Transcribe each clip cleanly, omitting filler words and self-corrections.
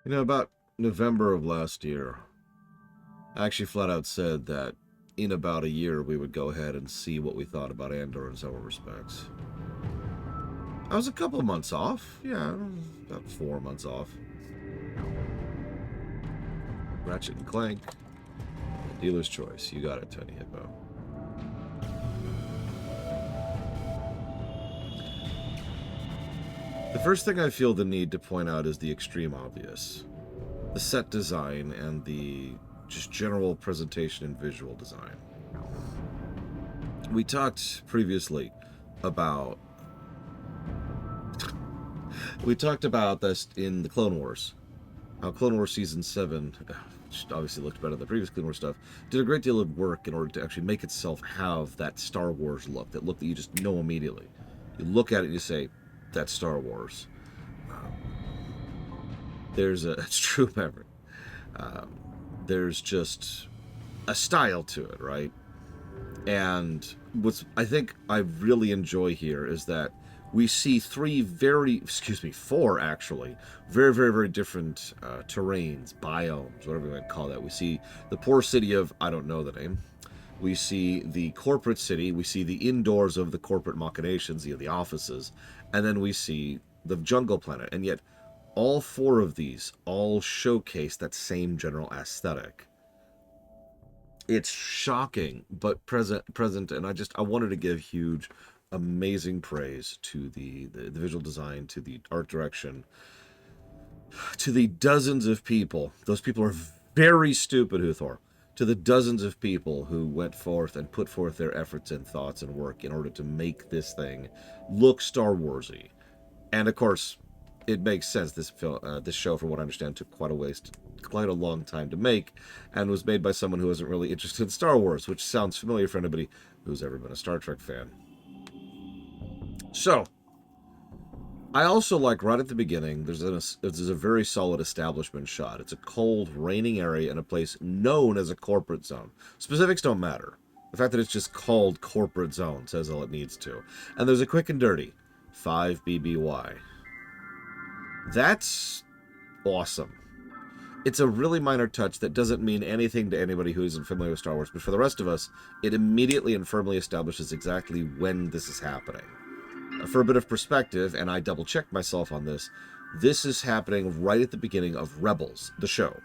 About November of last year, I actually flat out said that in about a year we would go ahead and see what we thought about Andor in several respects. I was a couple of months off. Yeah, about 4 months off. Ratchet and Clank. Dealer's choice. You got it, Tiny Hippo. The first thing I feel the need to point out is the extreme obvious. The set design and the just general presentation and visual design. We talked previously about this in the Clone Wars. How Clone Wars Season 7, which obviously looked better than the previous Clone Wars stuff, did a great deal of work in order to actually make itself have that Star Wars look, that look that you just know immediately. You look at it and you say, that's Star Wars. It's true memory. There's just a style to it, right? And what's I think I really enjoy here is that we see four actually, very, very, very different terrains, biomes, whatever you might call that. We see the poor city of, I don't know the name. We see the corporate city. We see the indoors of the corporate machinations, the offices. And then we see the jungle planet. And yet, all four of these all showcase that same general aesthetic. It's shocking, but present, and I wanted to give huge, amazing praise to the visual design, to the art direction, to the dozens of people. Those people are very stupid, Huthor. To the dozens of people who went forth and put forth their efforts and thoughts and work in order to make this thing look Star Warsy. And of course, it makes sense. This show, from what I understand, took quite a long time to make, and was made by someone who wasn't really interested in Star Wars, which sounds familiar for anybody who's ever been a Star Trek fan. So, I also like right at the beginning, there's a very solid establishment shot. It's a cold, raining area in a place known as a corporate zone. Specifics don't matter. The fact that it's just called corporate zone says all it needs to. And there's a quick and dirty 5 BBY. That's awesome. It's a really minor touch that doesn't mean anything to anybody who isn't familiar with Star Wars, but for the rest of us, it immediately and firmly establishes exactly when this is happening. For a bit of perspective, and I double-checked myself on this is happening right at the beginning of Rebels, the show.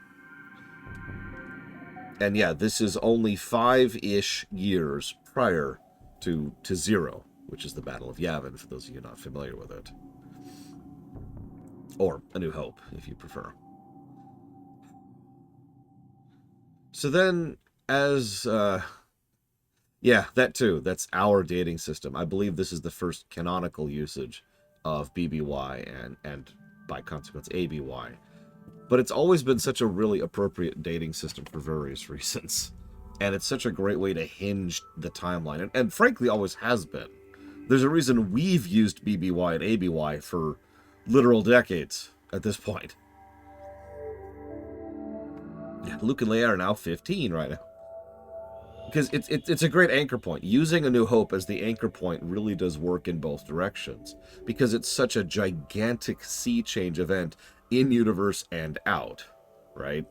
And yeah, this is only 5-ish years prior to Zero, which is the Battle of Yavin, for those of you not familiar with it. Or A New Hope, if you prefer. So then, yeah, that too. That's our dating system. I believe this is the first canonical usage of BBY and by consequence, ABY. But it's always been such a really appropriate dating system for various reasons. And it's such a great way to hinge the timeline. And frankly, always has been. There's a reason we've used BBY and ABY for literal decades at this point. Yeah, Luke and Leia are now 15 right now. Because it's a great anchor point. Using A New Hope as the anchor point really does work in both directions. Because it's such a gigantic sea change event in universe and out. Right?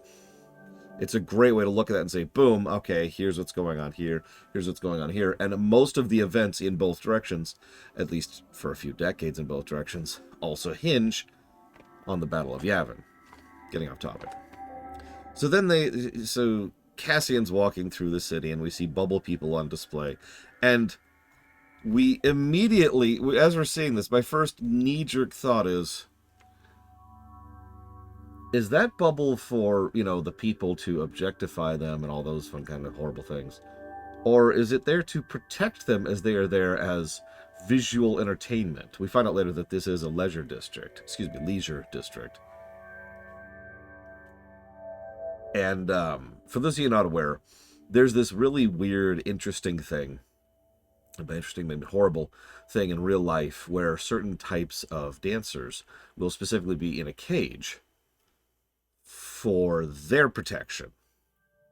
It's a great way to look at that and say, boom, okay, here's what's going on here. Here's what's going on here. And most of the events in both directions, at least for a few decades in both directions, also hinge on the Battle of Yavin. Getting off topic. So Cassian's walking through the city, and we see bubble people on display. And we immediately, as we're seeing this, my first knee-jerk thought is that bubble for, the people to objectify them and all those fun kind of horrible things? Or is it there to protect them as they are there as visual entertainment? We find out later that this is a leisure district. And for those of you not aware, there's this really weird, interesting thing, maybe horrible thing in real life, where certain types of dancers will specifically be in a cage for their protection.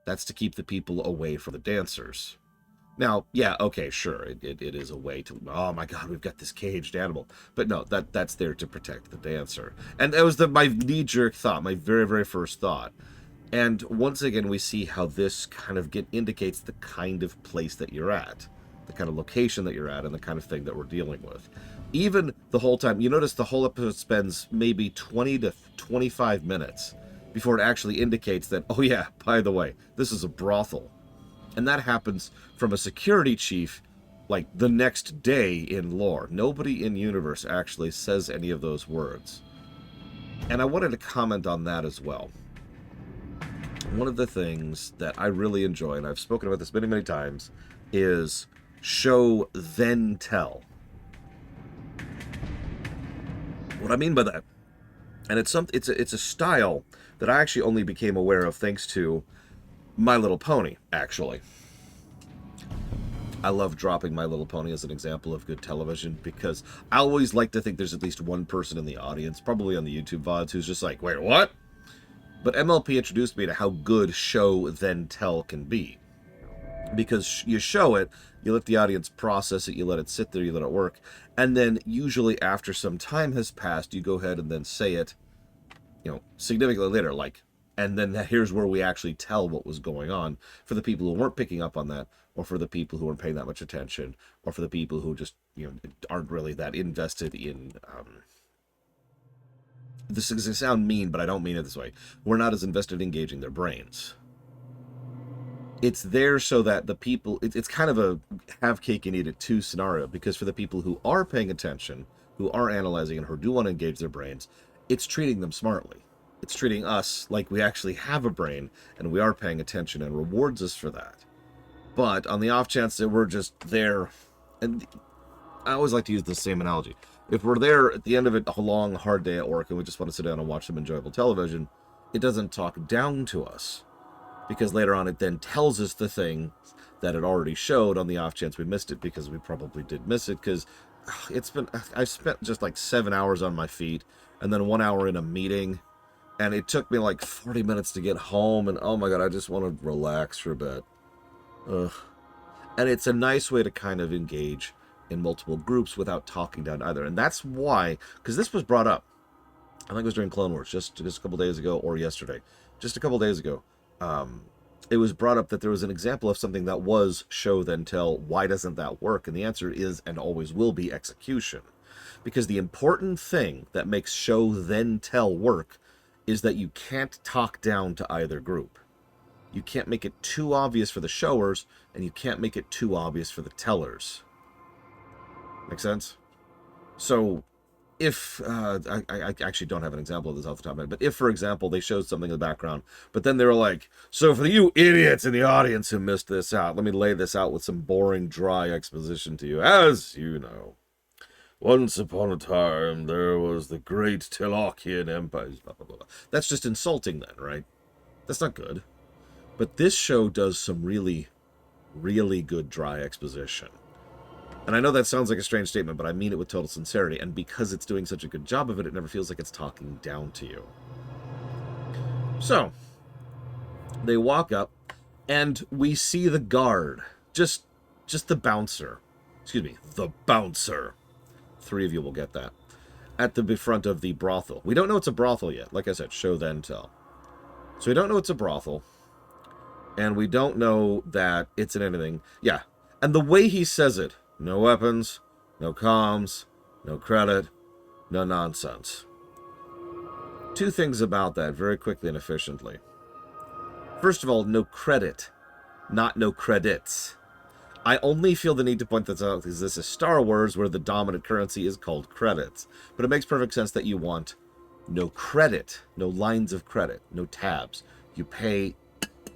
That's to keep the people away from the dancers. Now, yeah, okay, sure, it is a way to, oh my god, we've got this caged animal. But no, that's there to protect the dancer. And that was my knee-jerk thought, my very, very first thought. And once again, we see how this kind of indicates the kind of place that you're at, the kind of location that you're at, and the kind of thing that we're dealing with. Even the whole time, you notice the whole episode spends maybe 20 to 25 minutes before it actually indicates that, oh yeah, by the way, this is a brothel. And that happens from a security chief like the next day in lore. Nobody in universe actually says any of those words. And I wanted to comment on that as well. One of the things that I really enjoy, and I've spoken about this many, many times, is show then tell. What I mean by that, and it's a style that I actually only became aware of thanks to My Little Pony, actually. I love dropping My Little Pony as an example of good television because I always like to think there's at least one person in the audience, probably on the YouTube VODs, who's just like, wait, what? But MLP introduced me to how good show then tell can be. Because you show it, you let the audience process it, you let it sit there, you let it work, and then usually after some time has passed, you go ahead and then say it, significantly later, like, and then here's where we actually tell what was going on for the people who weren't picking up on that, or for the people who weren't paying that much attention, or for the people who just, aren't really that invested in, this is going to sound mean, but I don't mean it this way. We're not as invested in engaging their brains. It's there so that the people, it's kind of a have cake and eat it too scenario, because for the people who are paying attention, who are analyzing, and who do want to engage their brains, it's treating them smartly. It's treating us like we actually have a brain and we are paying attention and rewards us for that. But on the off chance that we're just there, and I always like to use the same analogy. If we're there at the end of a long, hard day at work and we just want to sit down and watch some enjoyable television, it doesn't talk down to us. Because later on it then tells us the thing that it already showed on the off chance we missed it, because we probably did miss it, because I've spent just like 7 hours on my feet and then 1 hour in a meeting, and it took me like 40 minutes to get home, and oh my god, I just want to relax for a bit. Ugh. And it's a nice way to kind of engage in multiple groups without talking down either. And that's why, because this was brought up, I think it was during Clone Wars, just a couple days ago, or yesterday, just a couple days ago. It was brought up that there was an example of something that was show then tell. Why doesn't that work? And the answer is, and always will be, execution. Because the important thing that makes show then tell work is that you can't talk down to either group. You can't make it too obvious for the showers, and you can't make it too obvious for the tellers. Make sense? So, if, I actually don't have an example of this off the top of my head, but if, for example, they showed something in the background, but then they were like, so for you idiots in the audience who missed this out, let me lay this out with some boring, dry exposition to you. As you know, once upon a time, there was the great Tilakian Empire, blah, blah, blah, blah. That's just insulting then, right? That's not good. But this show does some really, really good dry exposition. And I know that sounds like a strange statement, but I mean it with total sincerity. And because it's doing such a good job of it, it never feels like it's talking down to you. So, they walk up, and we see the guard. Just the bouncer. Excuse me, the bouncer. 3 of you will get that. At the front of the brothel. We don't know it's a brothel yet. Like I said, show then tell. So we don't know it's a brothel. And we don't know that it's in anything. Yeah. And the way he says it, no weapons, no comms, no credit, no nonsense. 2 things about that very quickly and efficiently. First of all, no credit, not no credits. I only feel the need to point this out because this is Star Wars, where the dominant currency is called credits. But it makes perfect sense that you want no credit, no lines of credit, no tabs. You pay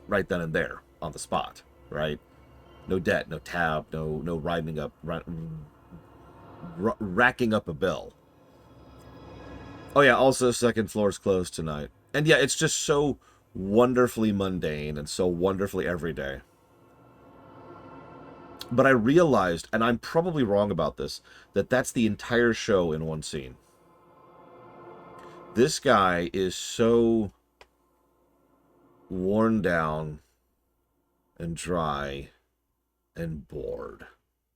right then and there on the spot, right? No debt, no tab, no racking up a bill. Oh yeah, also second floor's closed tonight. And yeah, it's just so wonderfully mundane and so wonderfully everyday. But I realized, and I'm probably wrong about this, that that's the entire show in one scene. This guy is so worn down and dry and bored.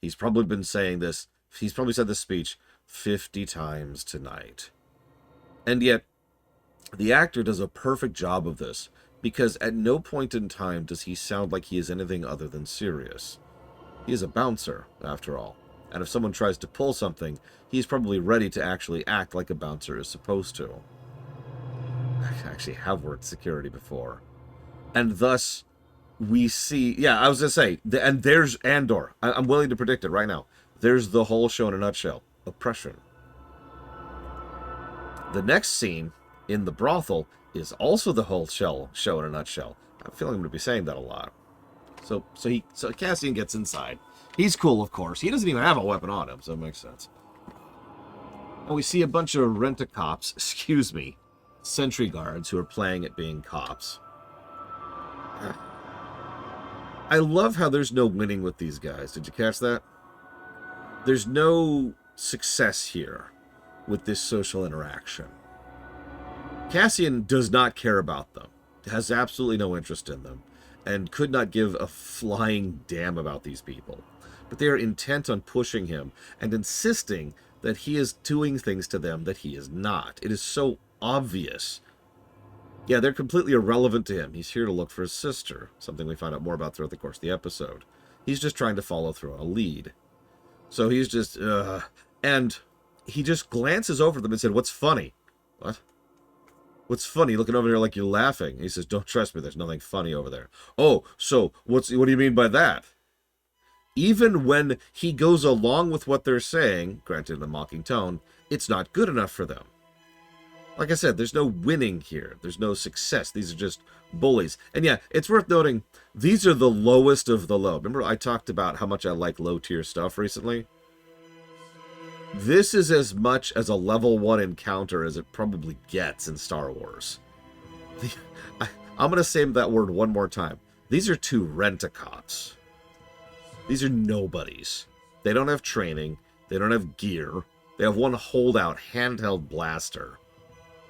He's probably been saying this, he's probably said this speech 50 times tonight. And yet, the actor does a perfect job of this, because at no point in time does he sound like he is anything other than serious. He is a bouncer, after all, and if someone tries to pull something, he's probably ready to actually act like a bouncer is supposed to. I actually have worked security before. And thus, we see... Yeah, I was going to say, and there's Andor. I'm willing to predict it right now. There's the whole show in a nutshell. Oppression. The next scene in the brothel is also the whole show in a nutshell. I'm feeling I'm going to be saying that a lot. So Cassian gets inside. He's cool, of course. He doesn't even have a weapon on him, so it makes sense. And we see a bunch of rent-a-cops, excuse me, sentry guards who are playing at being cops. I love how there's no winning with these guys. Did you catch that? There's no success here with this social interaction. Cassian does not care about them, has absolutely no interest in them, and could not give a flying damn about these people. But they are intent on pushing him and insisting that he is doing things to them that he is not. It is so obvious. Yeah, they're completely irrelevant to him. He's here to look for his sister, something we find out more about throughout the course of the episode. He's just trying to follow through on a lead. So he's just, and he just glances over them and said, "What's funny?" What? What's funny? Looking over there like you're laughing. He says, "Don't trust me. There's nothing funny over there." Oh, so what do you mean by that? Even when he goes along with what they're saying, granted in a mocking tone, it's not good enough for them. Like I said, there's no winning here. There's no success. These are just bullies. And yeah, it's worth noting, these are the lowest of the low. Remember I talked about how much I like low-tier stuff recently? This is as much as a level 1 encounter as it probably gets in Star Wars. I'm going to say that word one more time. These are two rent-a-cops. These are nobodies. They don't have training. They don't have gear. They have one holdout handheld blaster,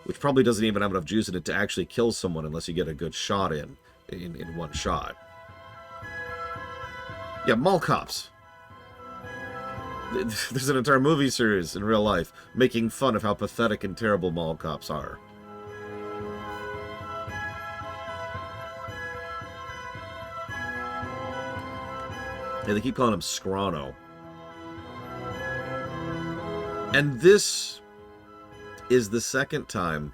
which probably doesn't even have enough juice in it to actually kill someone unless you get a good shot in one shot. Yeah, mall cops. There's an entire movie series in real life making fun of how pathetic and terrible mall cops are. Yeah, they keep calling him Scrano. And this is the second time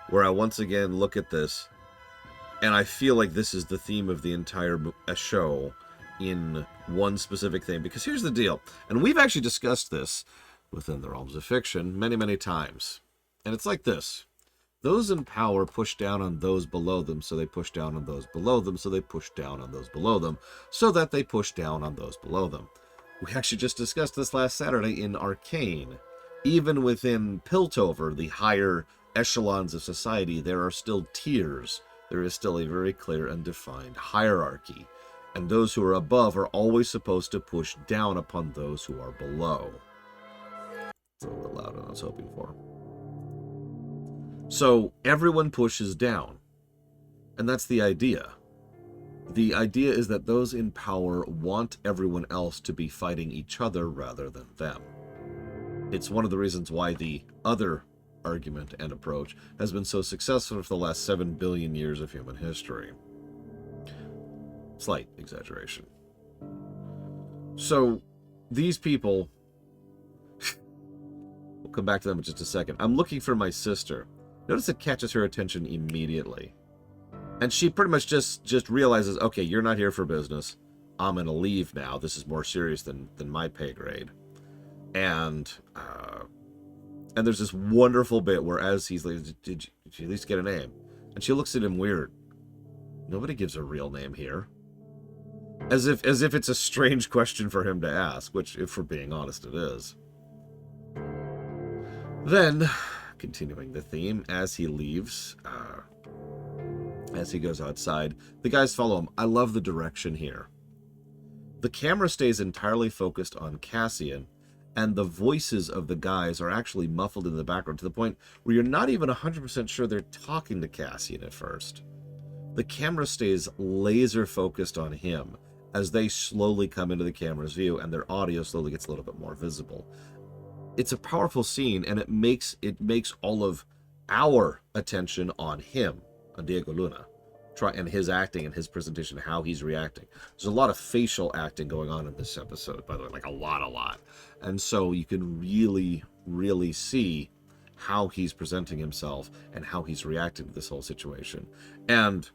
where I once again look at this, and I feel like this is the theme of the entire show in one specific thing. Because here's the deal, and we've actually discussed this within the realms of fiction many, many times. And it's like this. Those in power push down on those below them, so they push down on those below them, so they push down on those below them, so that they push down on those below them. We actually just discussed this last Saturday in Arcane. Even within Piltover, the higher echelons of society, there are still tiers. There is still a very clear and defined hierarchy. And those who are above are always supposed to push down upon those who are below. It's a little bit louder than I was hoping for. So everyone pushes down. And that's the idea. The idea is that those in power want everyone else to be fighting each other rather than them. It's one of the reasons why the other argument and approach has been so successful for the last 7 billion years of human history. Slight exaggeration. So, these people... we'll come back to them in just a second. I'm looking for my sister. Notice it catches her attention immediately. And she pretty much just realizes, okay, you're not here for business. I'm going to leave now. This is more serious than my pay grade. And there's this wonderful bit where as he's like, did you at least get a name? And she looks at him weird. Nobody gives a real name here. As if it's a strange question for him to ask, which, if we're being honest, it is. Then, continuing the theme, as he leaves, as he goes outside, the guys follow him. I love the direction here. The camera stays entirely focused on Cassian, and the voices of the guys are actually muffled in the background to the point where you're not even 100% sure they're talking to Cassian at first. The camera stays laser focused on him as they slowly come into the camera's view and their audio slowly gets a little bit more visible. It's a powerful scene, and it makes all of our attention on him, on Diego Luna, and his acting and his presentation, how he's reacting. There's a lot of facial acting going on in this episode, by the way, like a lot. And so you can really, really see how he's presenting himself and how he's reacting to this whole situation. And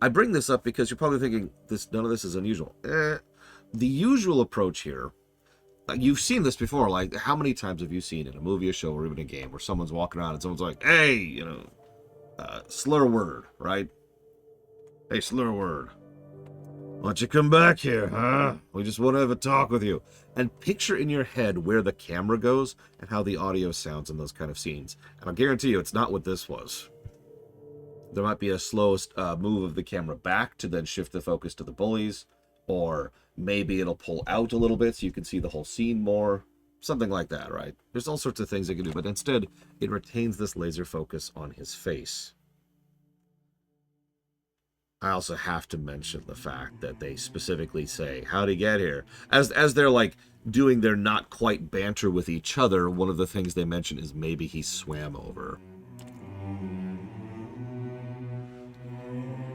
I bring this up because you're probably thinking, none of this is unusual. The usual approach here, you've seen this before. Like, how many times have you seen in a movie, a show, or even a game where someone's walking around and someone's like, hey, slur word, right? Hey, slur word. Why don't you come back here, huh? We just want to have a talk with you. And picture in your head where the camera goes and how the audio sounds in those kind of scenes. And I guarantee you it's not what this was. There might be a slow move of the camera back to then shift the focus to the bullies. Or maybe it'll pull out a little bit so you can see the whole scene more. Something like that, right? There's all sorts of things they can do. But instead, it retains this laser focus on his face. I also have to mention the fact that they specifically say, how'd he get here? As they're like doing their not quite banter with each other, one of the things they mention is maybe he swam over.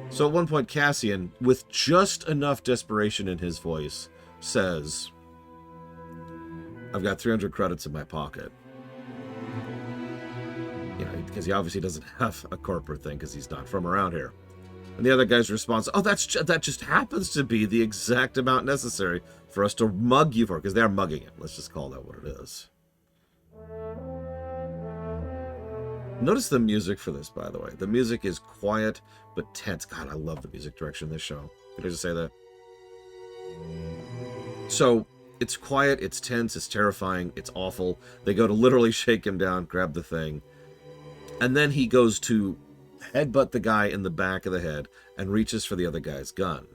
So at one point, Cassian, with just enough desperation in his voice, says, I've got 300 credits in my pocket. Because he obviously doesn't have a corporate thing because he's not from around here. And the other guy's response, oh, that just happens to be the exact amount necessary for us to mug you for, because they're mugging him. Let's just call that what it is. Notice the music for this, by the way. The music is quiet but tense. God, I love the music direction in this show. Did I just say that? So, it's quiet, it's tense, it's terrifying, it's awful. They go to literally shake him down, grab the thing. And then he goes to headbutt the guy in the back of the head and reaches for the other guy's gun.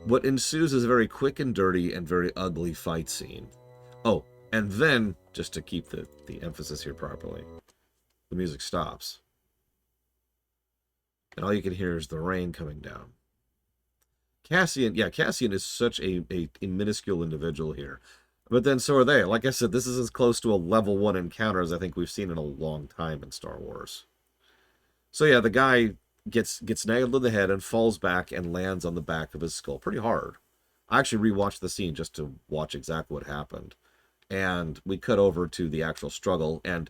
What ensues is a very quick and dirty and very ugly fight scene. Oh, and then, just to keep the emphasis here properly, the music stops. And all you can hear is the rain coming down. Cassian is such a minuscule individual here. But then so are they. Like I said, this is as close to a level 1 encounter as I think we've seen in a long time in Star Wars. So yeah, the guy gets nailed in the head and falls back and lands on the back of his skull pretty hard. I actually rewatched the scene just to watch exactly what happened. And we cut over to the actual struggle, and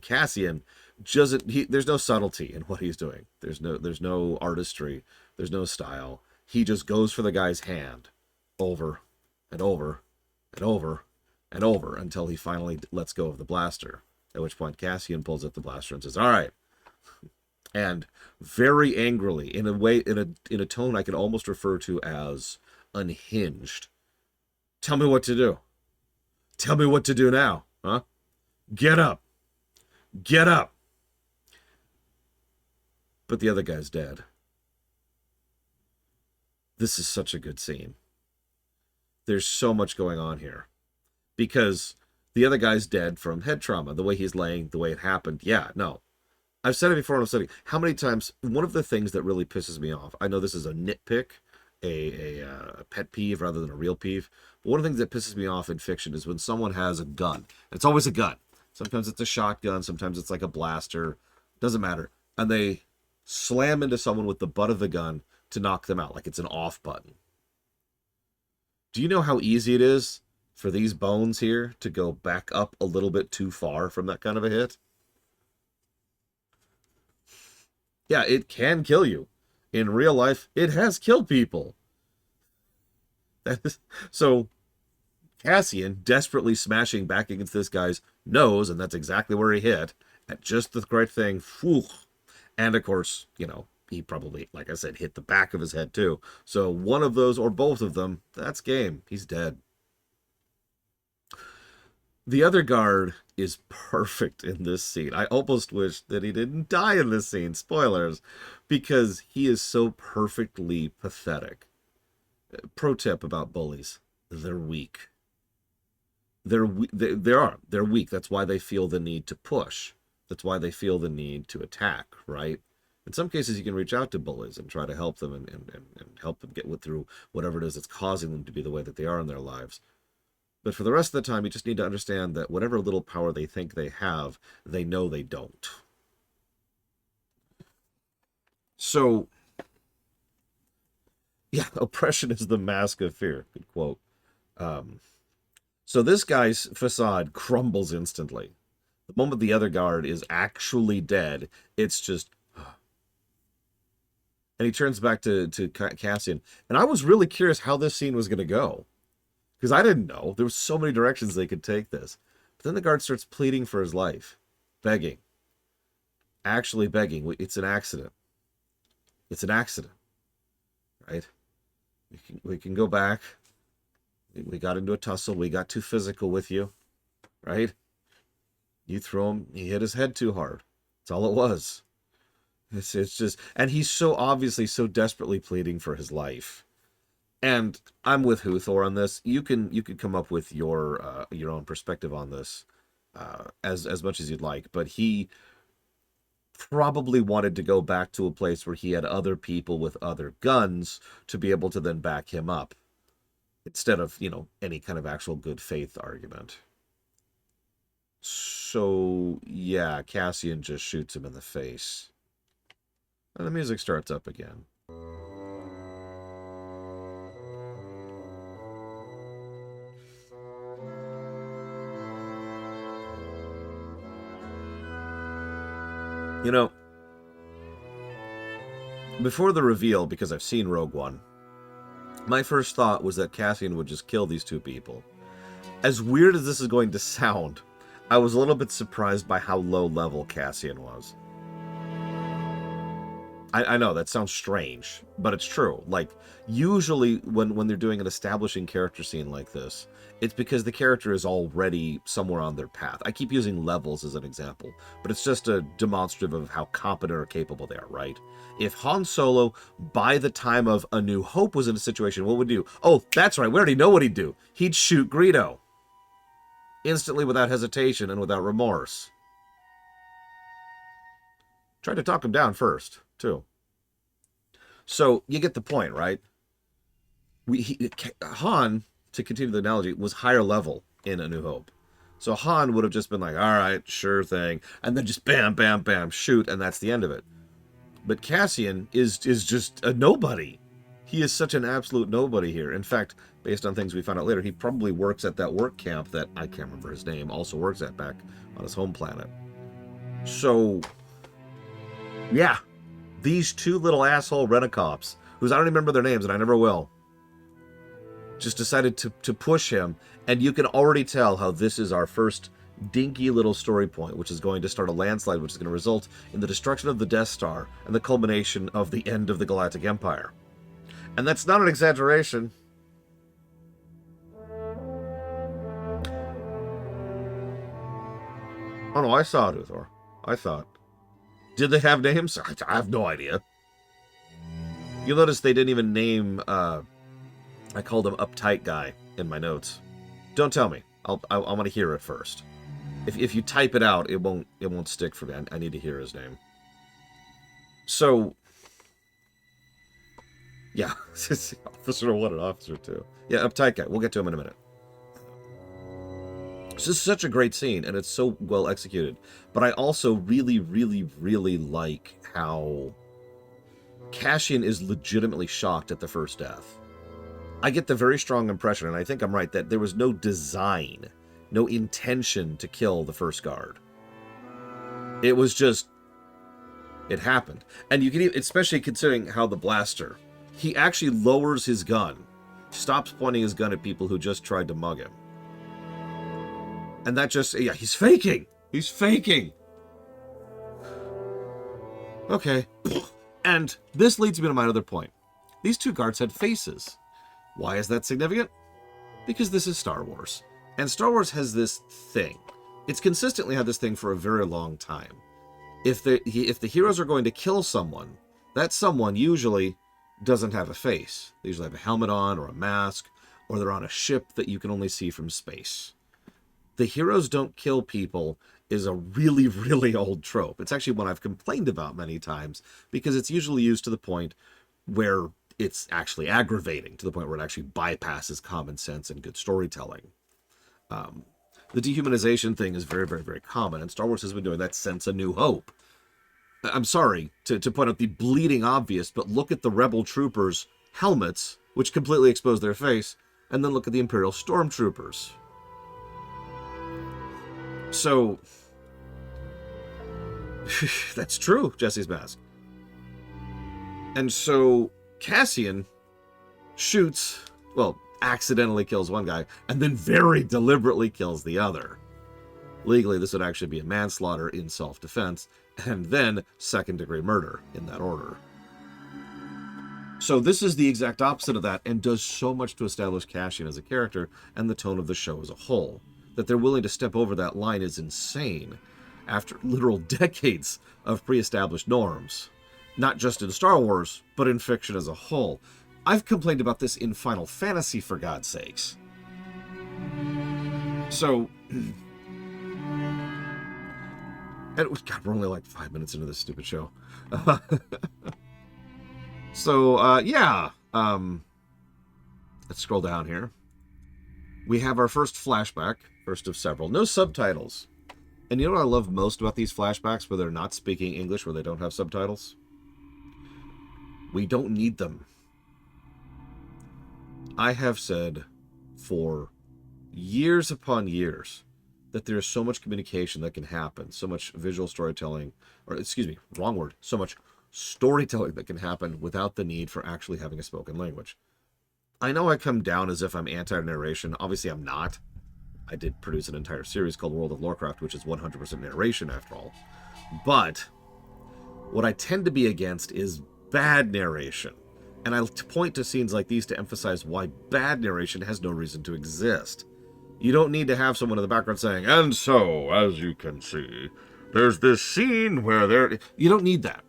Cassian there's no subtlety in what he's doing. There's no artistry, there's no style. He just goes for the guy's hand over and over and over and over until he finally lets go of the blaster. At which point Cassian pulls up the blaster and says, all right. And very angrily, in a tone I could almost refer to as unhinged. Tell me what to do. Tell me what to do now, huh? Get up. Get up. But the other guy's dead. This is such a good scene. There's so much going on here. Because the other guy's dead from head trauma. The way he's laying, the way it happened. Yeah, no. I've said it before and I'm saying, how many times, one of the things that really pisses me off, I know this is a nitpick, a pet peeve rather than a real peeve, but one of the things that pisses me off in fiction is when someone has a gun. It's always a gun. Sometimes it's a shotgun, sometimes it's like a blaster, doesn't matter. And they slam into someone with the butt of the gun to knock them out, like it's an off button. Do you know how easy it is for these bones here to go back up a little bit too far from that kind of a hit? Yeah, it can kill you. In real life, it has killed people. So, Cassian desperately smashing back against this guy's nose, and that's exactly where he hit, at just the right thing. Whew. And of course, he probably, like I said, hit the back of his head too. So one of those or both of them, that's game. He's dead. The other guard is perfect in this scene. I almost wish that he didn't die in this scene. Spoilers. Because he is so perfectly pathetic. Pro tip about bullies. They're weak. They're weak. That's why they feel the need to push. That's why they feel the need to attack, right? In some cases, you can reach out to bullies and try to help them and help them get through whatever it is that's causing them to be the way that they are in their lives. But for the rest of the time, you just need to understand that whatever little power they think they have, they know they don't. So, yeah, oppression is the mask of fear. Good quote. So this guy's facade crumbles instantly. The moment the other guard is actually dead, it's just... And he turns back to Cassian. And I was really curious how this scene was going to go. Because I didn't know. There were so many directions they could take this. But then the guard starts pleading for his life. Begging. Actually begging. It's an accident. It's an accident. Right? We can go back. We got into a tussle. We got too physical with you. Right? You threw him. He hit his head too hard. That's all it was. It's just... And he's so obviously, so desperately pleading for his life. And I'm with Huthor on this. You can come up with your own perspective on this as much as you'd like. But he probably wanted to go back to a place where he had other people with other guns to be able to then back him up. Instead of, any kind of actual good faith argument. So, yeah, Cassian just shoots him in the face. And the music starts up again. Before the reveal, because I've seen Rogue One, my first thought was that Cassian would just kill these two people. As weird as this is going to sound, I was a little bit surprised by how low level Cassian was. I know, that sounds strange, but it's true. Like, usually when they're doing an establishing character scene like this, it's because the character is already somewhere on their path. I keep using levels as an example, but it's just a demonstrative of how competent or capable they are, right? If Han Solo, by the time of A New Hope, was in a situation, what would he do? Oh, that's right, we already know what he'd do. He'd shoot Greedo. Instantly, without hesitation and without remorse. Tried to talk him down first, too. So, you get the point, right? Han, to continue the analogy, was higher level in A New Hope. So Han would have just been like, all right, sure thing. And then just bam, bam, bam, shoot, and that's the end of it. But Cassian is just a nobody. He is such an absolute nobody here. In fact, based on things we found out later, he probably works at that work camp that, I can't remember his name, also works at back on his home planet. So, yeah. These two little asshole rent-a-cops, whose I don't even remember their names, and I never will, just decided to push him, and you can already tell how this is our first dinky little story point, which is going to start a landslide, which is going to result in the destruction of the Death Star and the culmination of the end of the Galactic Empire. And that's not an exaggeration. Oh no, I saw it, Uthor. I thought. Did they have names? I have no idea. You'll notice they didn't even name, I called him Uptight Guy in my notes. Don't tell me. I want to hear it first. If you type it out, it won't stick for me. I need to hear his name. So, yeah. Officer 1 and Officer 2. Yeah, Uptight Guy. We'll get to him in a minute. This is such a great scene, and it's so well executed. But I also really, really, really like how Cassian is legitimately shocked at the first death. I get the very strong impression, and I think I'm right, that there was no design, no intention to kill the first guard. It was just... it happened. And you can even, especially considering how the blaster, he actually lowers his gun, stops pointing his gun at people who just tried to mug him. And that just, yeah, he's faking. He's faking. Okay. And this leads me to my other point. These two guards had faces. Why is that significant? Because this is Star Wars. And Star Wars has this thing. It's consistently had this thing for a very long time. If the heroes are going to kill someone, that someone usually doesn't have a face. They usually have a helmet on or a mask, or they're on a ship that you can only see from space. the heroes don't kill people is a really, really old trope. It's actually one I've complained about many times because it's usually used to the point where it's actually aggravating, to the point where it actually bypasses common sense and good storytelling. The dehumanization thing is very, very, very common, and Star Wars has been doing that since A New Hope. I'm sorry to point out the bleeding obvious, but look at the Rebel troopers' helmets, which completely expose their face, and then look at the Imperial stormtroopers. So, that's true, Jesse's mask. And so, Cassian shoots, well, accidentally kills one guy, and then very deliberately kills the other. Legally, this would actually be a manslaughter in self-defense, and then second-degree murder in that order. So this is the exact opposite of that, and does so much to establish Cassian as a character and the tone of the show as a whole. That they're willing to step over that line is insane, after literal decades of pre-established norms. Not just in Star Wars, but in fiction as a whole. I've complained about this in Final Fantasy, for God's sakes. So... And God, we're only like 5 minutes into this stupid show. So, yeah. Let's scroll down here. We have our first flashback, first of several. No subtitles. And you know what I love most about these flashbacks where they're not speaking English, where they don't have subtitles? We don't need them. I have said for years upon years that there's so much communication that can happen, so much visual storytelling, or excuse me, wrong word, so much storytelling that can happen without the need for actually having a spoken language. I know I come down as if I'm anti-narration. Obviously, I'm not. I did produce an entire series called World of Lorecraft, which is 100% narration after all. But what I tend to be against is bad narration. And I point to scenes like these to emphasize why bad narration has no reason to exist. You don't need to have someone in the background saying, and so, as you can see, there's this scene where there... You don't need that.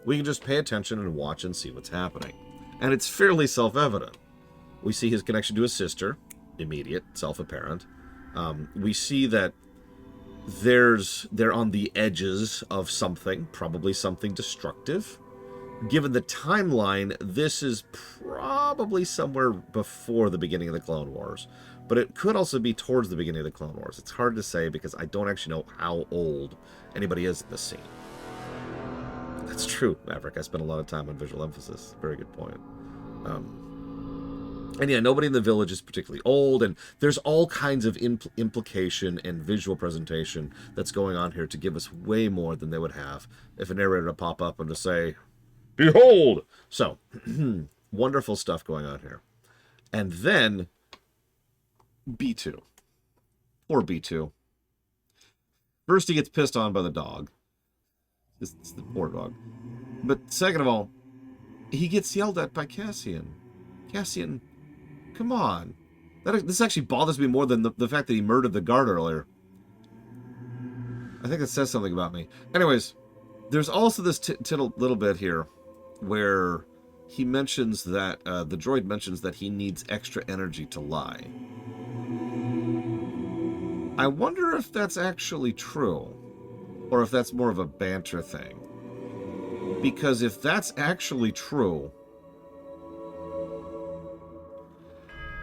We can just pay attention and watch and see what's happening. And it's fairly self-evident. We see his connection to his sister, immediate, self-apparent. We see that they're on the edges of something, probably something destructive. Given the timeline, this is probably somewhere before the beginning of the Clone Wars. But it could also be towards the beginning of the Clone Wars. It's hard to say because I don't actually know how old anybody is in this scene. That's true, Maverick. I spent a lot of time on visual emphasis. Very good point. And yeah, nobody in the village is particularly old, and there's all kinds of implication and visual presentation that's going on here to give us way more than they would have if a narrator would pop up and just say, "Behold!" So, wonderful stuff going on here. And then, B2. Poor B2. First, he gets pissed on by the dog. It's the poor dog. But second of all, he gets yelled at by Cassian. Cassian, come on. This actually bothers me more than the fact that he murdered the guard earlier. I think it says something about me. Anyways, there's also this little bit here where he mentions that, the droid mentions that he needs extra energy to lie. I wonder if that's actually true, or if that's more of a banter thing. Because if that's actually true,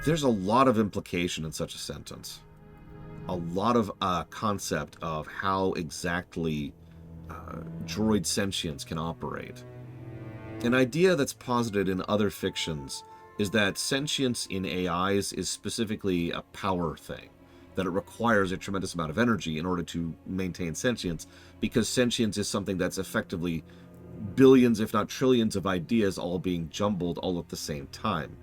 there's a lot of implication in such a sentence. A lot of concept of how exactly droid sentience can operate. An idea that's posited in other fictions is that sentience in AIs is specifically a power thing. That it requires a tremendous amount of energy in order to maintain sentience, because sentience is something that's effectively billions, if not trillions, of ideas all being jumbled all at the same time.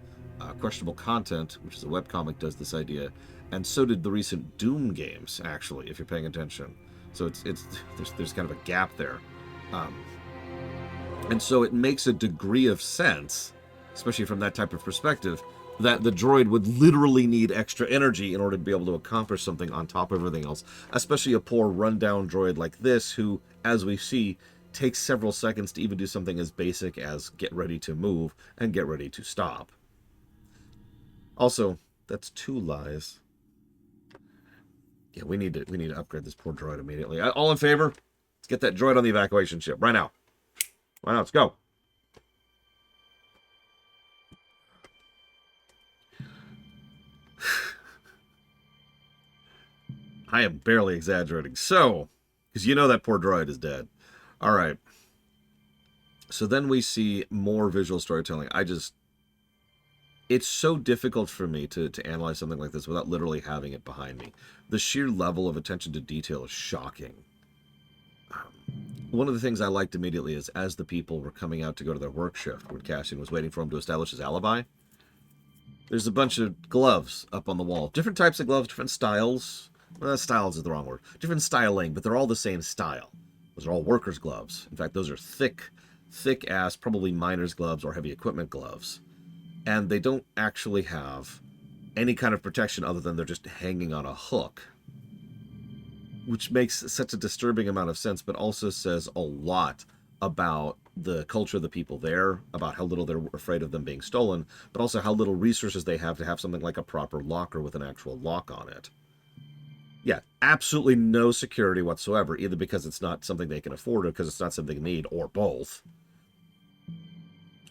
Questionable Content, which is a webcomic, does this idea, and so did the recent Doom games, actually, if you're paying attention. So there's kind of a gap there. And so it makes a degree of sense, especially from that type of perspective, that the droid would literally need extra energy in order to be able to accomplish something on top of everything else, especially a poor rundown droid like this, who, as we see, takes several seconds to even do something as basic as get ready to move and get ready to stop. Also, that's 2 lies. Yeah, we need to upgrade this poor droid immediately. All in favor? Let's get that droid on the evacuation ship right now. Right now, let's go. I am barely exaggerating. So, because you know that poor droid is dead. All right. So then we see more visual storytelling. It's so difficult for me to analyze something like this without literally having it behind me. The sheer level of attention to detail is shocking. One of the things I liked immediately is as the people were coming out to go to their work shift, when Cassian was waiting for him to establish his alibi, there's a bunch of gloves up on the wall. Different types of gloves, different styles. Well, styles is the wrong word. Different styling, but they're all the same style. Those are all workers' gloves. In fact, those are thick-ass, probably miner's gloves or heavy equipment gloves. And they don't actually have any kind of protection other than they're just hanging on a hook, which makes such a disturbing amount of sense, but also says a lot about the culture of the people there, about how little they're afraid of them being stolen, but also how little resources they have to have something like a proper locker with an actual lock on it. Yeah, absolutely no security whatsoever, either because it's not something they can afford or because it's not something they need, or both.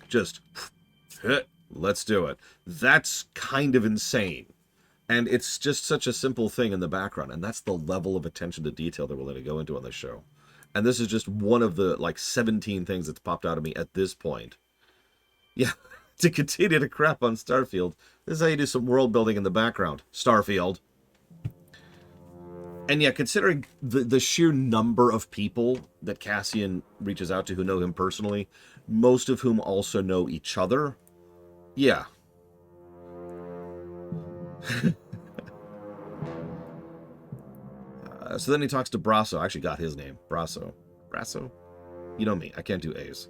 Just, let's do it. That's kind of insane. And it's just such a simple thing in the background, and that's the level of attention to detail they're willing to go into on this show. And this is just one of the, 17 things that's popped out of me at this point. Yeah, to continue to crap on Starfield, this is how you do some world building in the background. Starfield. And yeah, considering the sheer number of people that Cassian reaches out to who know him personally, most of whom also know each other, yeah. So then he talks to Brasso. I actually got his name. Brasso. Brasso? You know me. I can't do A's.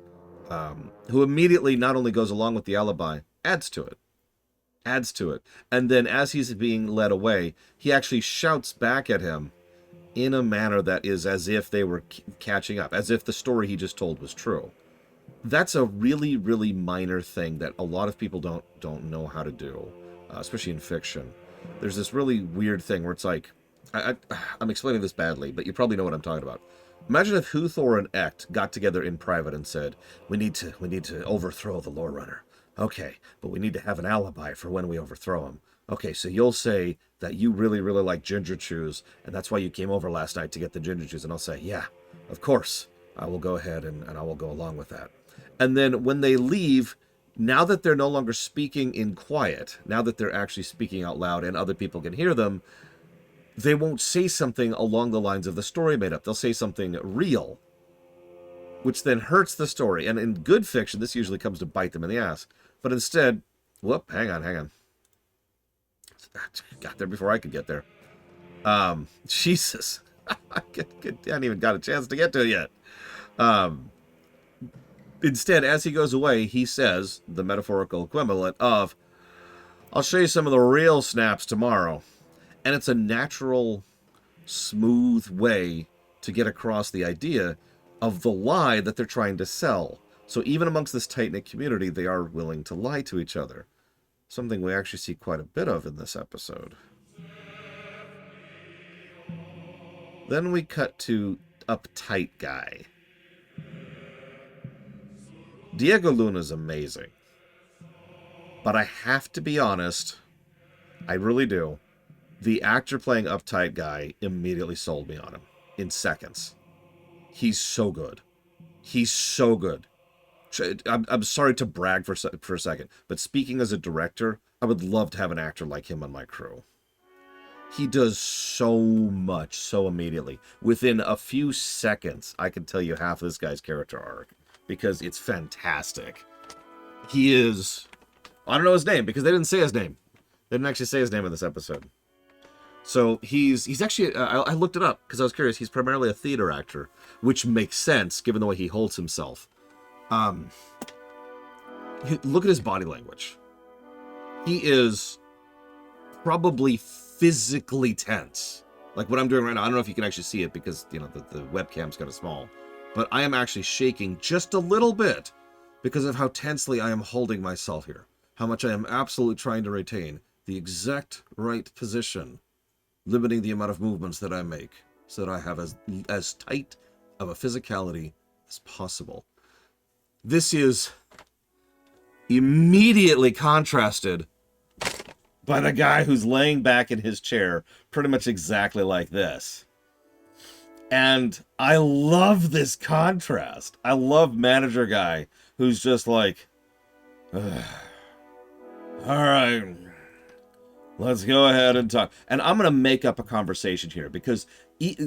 Who immediately not only goes along with the alibi, adds to it. Adds to it. And then as he's being led away, he actually shouts back at him in a manner that is as if they were catching up, as if the story he just told was true. That's a really, really minor thing that a lot of people don't know how to do, especially in fiction. There's this really weird thing where it's like, I'm explaining this badly, but you probably know what I'm talking about. Imagine if Huthor and Ect got together in private and said, we need to overthrow the Lore Runner. Okay, but we need to have an alibi for when we overthrow him. Okay, so you'll say that you really, really like ginger chews, and that's why you came over last night to get the ginger chews. And I'll say, yeah, of course, I will go ahead and I will go along with that. And then when they leave, now that they're no longer speaking in quiet, now that they're actually speaking out loud and other people can hear them, they won't say something along the lines of the story made up. They'll say something real, which then hurts the story. And in good fiction, this usually comes to bite them in the ass. But instead, whoop, hang on. Got there before I could get there. Jesus. I hadn't even got a chance to get to it yet. Instead, as he goes away, he says the metaphorical equivalent of, I'll show you some of the real snaps tomorrow. And it's a natural, smooth way to get across the idea of the lie that they're trying to sell. So even amongst this tight-knit community, they are willing to lie to each other. Something we actually see quite a bit of in this episode. Then we cut to Uptight Guy. Diego Luna's amazing. But I have to be honest, I really do. The actor playing Uptight Guy immediately sold me on him in seconds. He's so good. He's so good. I'm sorry to brag for a second, but speaking as a director, I would love to have an actor like him on my crew. He does so much so immediately. Within a few seconds, I can tell you half of this guy's character arc because it's fantastic. He is... I don't know his name because they didn't say his name. They didn't actually say his name in this episode. So he's actually... I looked it up because I was curious. He's primarily a theater actor, which makes sense given the way he holds himself. Look at his body language. He is probably physically tense. Like what I'm doing right now. I don't know if you can actually see it because, you know, the webcam's kind of small. But I am actually shaking just a little bit because of how tensely I am holding myself here. How much I am absolutely trying to retain the exact right position limiting the amount of movements that I make so that I have as tight of a physicality as possible. This is immediately contrasted by the guy who's laying back in his chair pretty much exactly like this. And I love this contrast. I love manager guy who's just like, all right, let's go ahead and talk. And I'm going to make up a conversation here because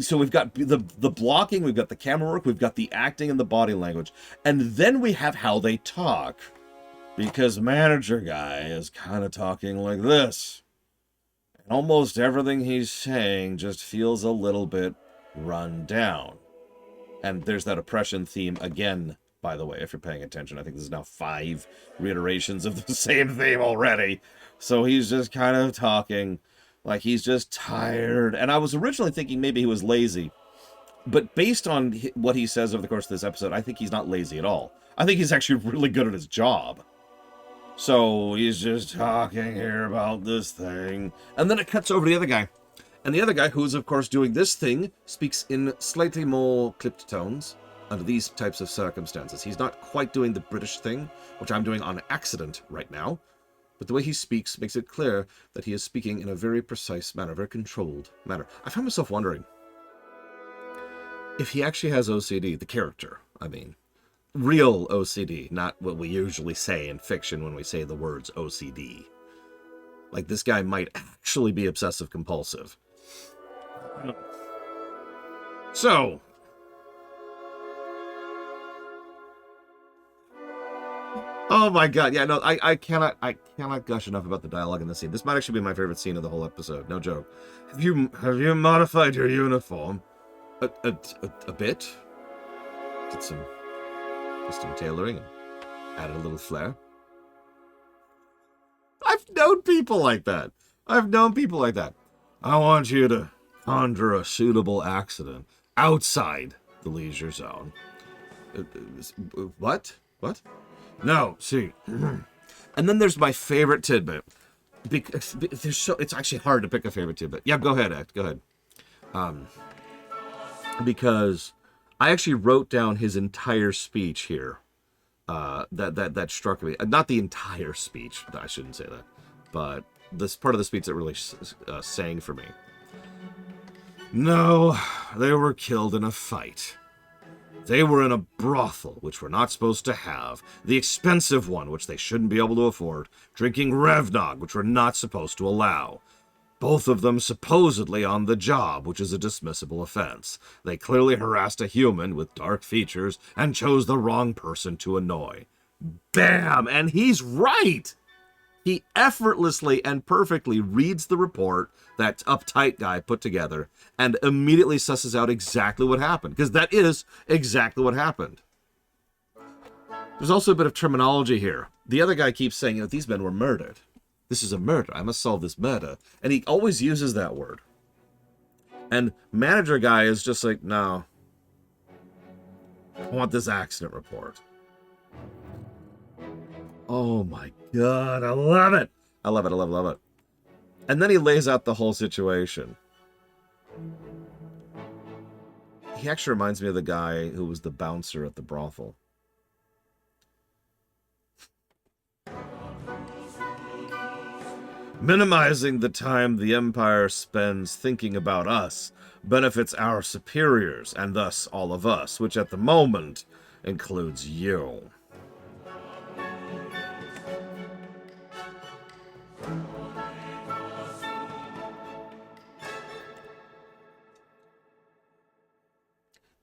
so we've got the blocking, we've got the camera work, we've got the acting and the body language. And then we have how they talk. Because manager guy is kind of talking like this. And almost everything he's saying just feels a little bit run down. And there's that oppression theme again, by the way, if you're paying attention. I think this is now 5 reiterations of the same theme already. So he's just kind of talking like he's just tired. And I was originally thinking maybe he was lazy. But based on what he says over the course of this episode, I think he's not lazy at all. I think he's actually really good at his job. So he's just talking here about this thing. And then it cuts over to the other guy. And the other guy, who's of course doing this thing, speaks in slightly more clipped tones under these types of circumstances. He's not quite doing the British thing, which I'm doing on accident right now. But the way he speaks makes it clear that he is speaking in a very precise manner, very controlled manner. I found myself wondering if he actually has OCD, the character, I mean. Real OCD, not what we usually say in fiction when we say the words OCD. Like, this guy might actually be obsessive-compulsive. So, oh my god, yeah, no, I cannot gush enough about the dialogue in this scene. This might actually be my favorite scene of the whole episode, no joke. Have you modified your uniform? A bit? Did some custom tailoring and added a little flair. I've known people like that. I want you to conjure a suitable accident outside the leisure zone. What? No, see. And then there's my favorite tidbit. Because it's actually hard to pick a favorite tidbit. Yeah, go ahead, Act. Go ahead. Because I actually wrote down his entire speech here. That struck me. Not the entire speech. I shouldn't say that. But this part of the speech that really sang for me. No, they were killed in a fight. They were in a brothel, which we're not supposed to have. The expensive one, which they shouldn't be able to afford. Drinking Revnog, which we're not supposed to allow. Both of them supposedly on the job, which is a dismissible offense. They clearly harassed a human with dark features and chose the wrong person to annoy. Bam! And he's right! He effortlessly and perfectly reads the report that uptight guy put together and immediately susses out exactly what happened, because that is exactly what happened. There's also a bit of terminology here. The other guy keeps saying, these men were murdered. This is a murder. I must solve this murder. And he always uses that word. And manager guy is just like, no. I want this accident report. Oh my god, I love it. I love it. And then he lays out the whole situation. He actually reminds me of the guy who was the bouncer at the brothel. Minimizing the time the Empire spends thinking about us benefits our superiors, and thus all of us, which at the moment includes you.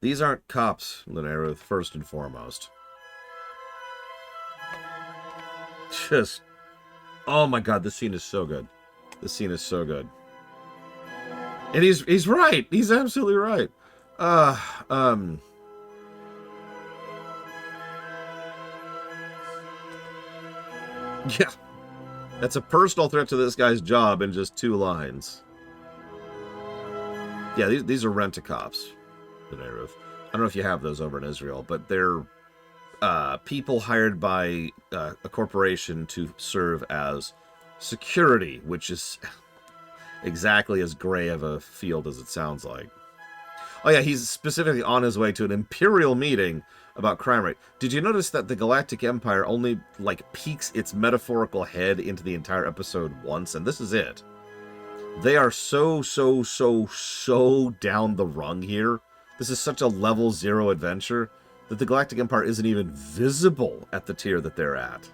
These aren't cops, Linnaeus, first and foremost. Just... oh my god, this scene is so good. This scene is so good. And he's right. He's absolutely right. Yeah. That's a personal threat to this guy's job in just 2 lines. Yeah, these are rent-a-cops. I don't know if you have those over in Israel, but they're people hired by a corporation to serve as security, which is exactly as gray of a field as it sounds like. Oh yeah, he's specifically on his way to an imperial meeting about crime rate. Did you notice that the Galactic Empire only like peeks its metaphorical head into the entire episode once, and this is it. They are so down the rung here. This is such a level 0 adventure that the Galactic Empire isn't even visible at the tier that they're at.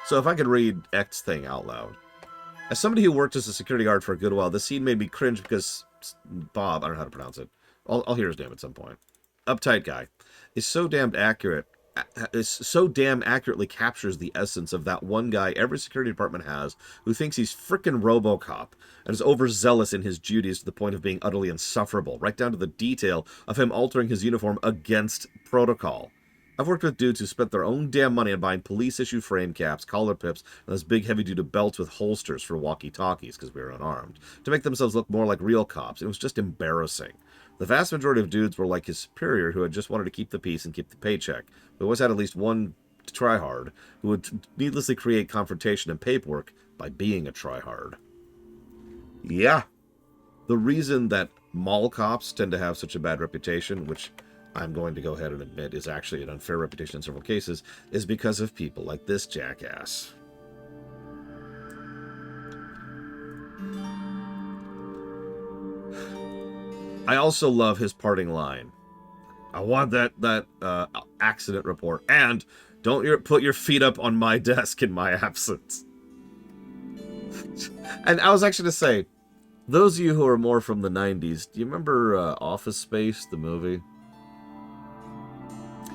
So if I could read X thing out loud. As somebody who worked as a security guard for a good while, this scene made me cringe because Bob, I don't know how to pronounce it. I'll hear his name at some point. Uptight guy is so damn accurate. Is so damn accurately captures the essence of that one guy every security department has who thinks he's frickin' RoboCop and is overzealous in his duties to the point of being utterly insufferable, right down to the detail of him altering his uniform against protocol. I've worked with dudes who spent their own damn money on buying police-issue frame caps, collar pips, and those big heavy-duty belts with holsters for walkie-talkies, because we were unarmed, to make themselves look more like real cops. It was just embarrassing. The vast majority of dudes were like his superior who had just wanted to keep the peace and keep the paycheck. We always had at least one tryhard who would needlessly create confrontation and paperwork by being a tryhard. Yeah. The reason that mall cops tend to have such a bad reputation, which I'm going to go ahead and admit is actually an unfair reputation in several cases, is because of people like this jackass. I also love his parting line. I want that accident report, and don't put your feet up on my desk in my absence. And I was actually to say, those of you who are more from the 90s, do you remember Office Space, the movie?